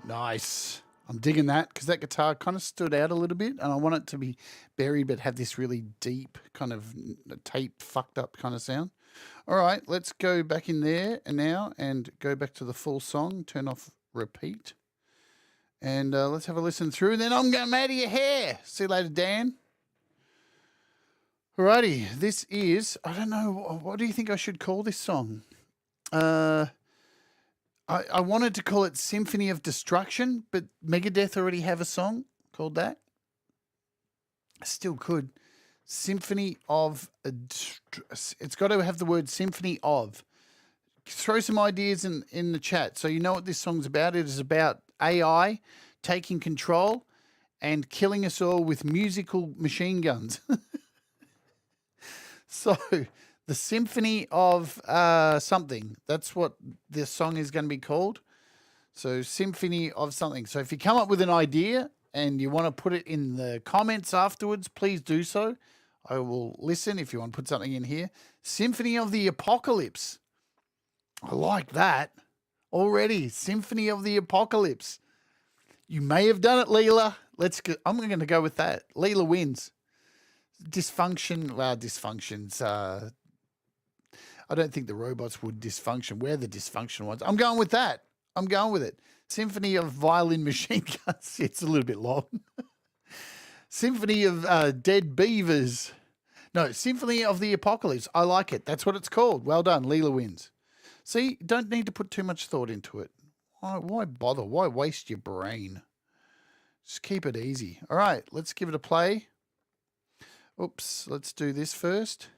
Nice. I'm digging that because that guitar kind of stood out a little bit and I want it to be buried but have this really deep kind of tape fucked up kind of sound. All right, let's go back in there and now and go back to the full song, turn off repeat. And let's have a listen through. And then I'm going out of your hair. See you later, Dan. Alrighty, this is, I don't know, what do you think I should call this song? I wanted to call it Symphony of Destruction, but Megadeth already have a song called that. I still could. Symphony of... It's got to have the word Symphony of. Throw some ideas in the chat so you know what this song's about. It is about AI taking control and killing us all with musical machine guns. So... The Symphony of something. That's what this song is going to be called. So Symphony of something. So if you come up with an idea and you want to put it in the comments afterwards, please do so. I will listen if you want to put something in here. Symphony of the Apocalypse. I like that. Already. Symphony of the Apocalypse. You may have done it, Leela. Let's go. I'm going to go with that. Leela wins. Dysfunction. Well, dysfunctions. I don't think the robots would dysfunction. We're the dysfunctional ones. I'm going with that. I'm going with it. Symphony of Violin Machine Guns. It's a little bit long. Symphony of Dead Beavers. No, Symphony of the Apocalypse. I like it. That's what it's called. Well done. Leela wins. See, don't need to put too much thought into it. Why bother? Why waste your brain? Just keep it easy. All right, let's give it a play. Oops, let's do this first.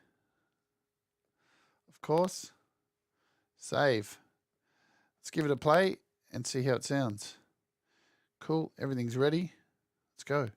Of course. Save. Let's give it a play and see how it sounds. Cool. Everything's ready. Let's go.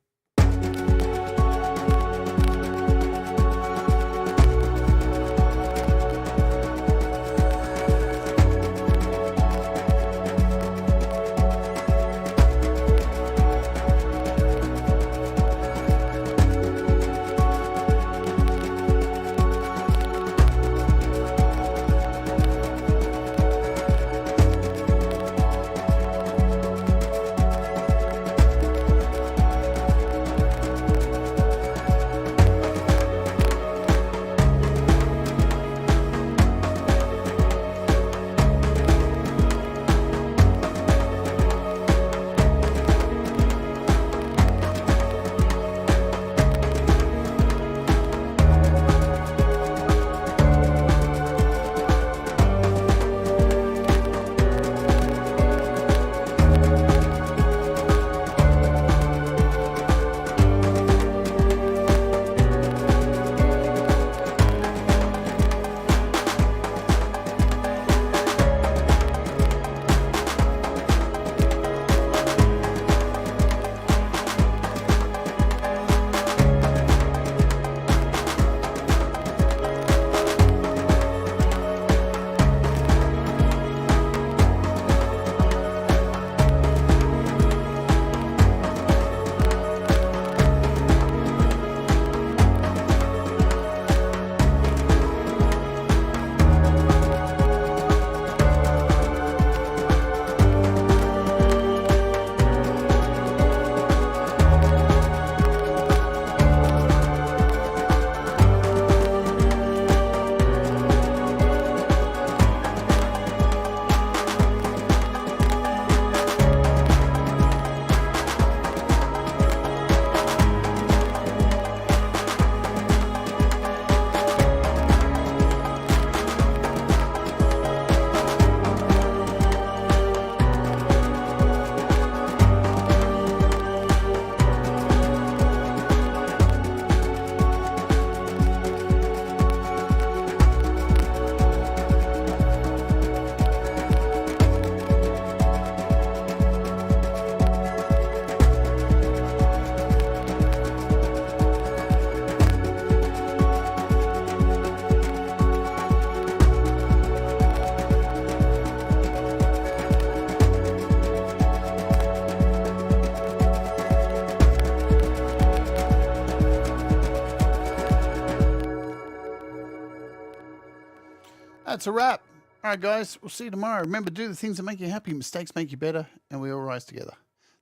That's a wrap. All right, guys, we'll see you tomorrow. Remember, do the things that make you happy. Mistakes make you better, and we all rise together.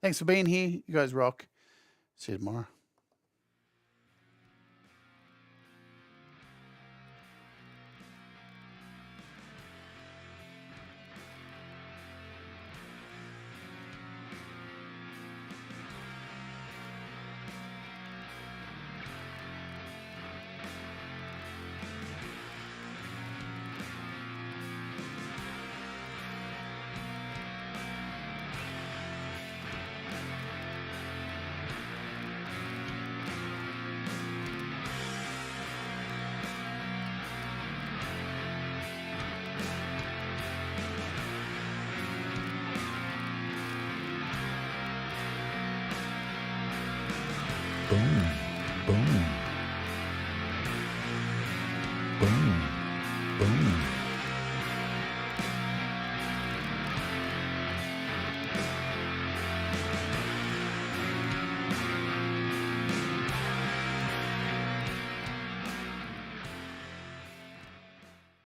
Thanks for being here. You guys rock. See you tomorrow. Boom.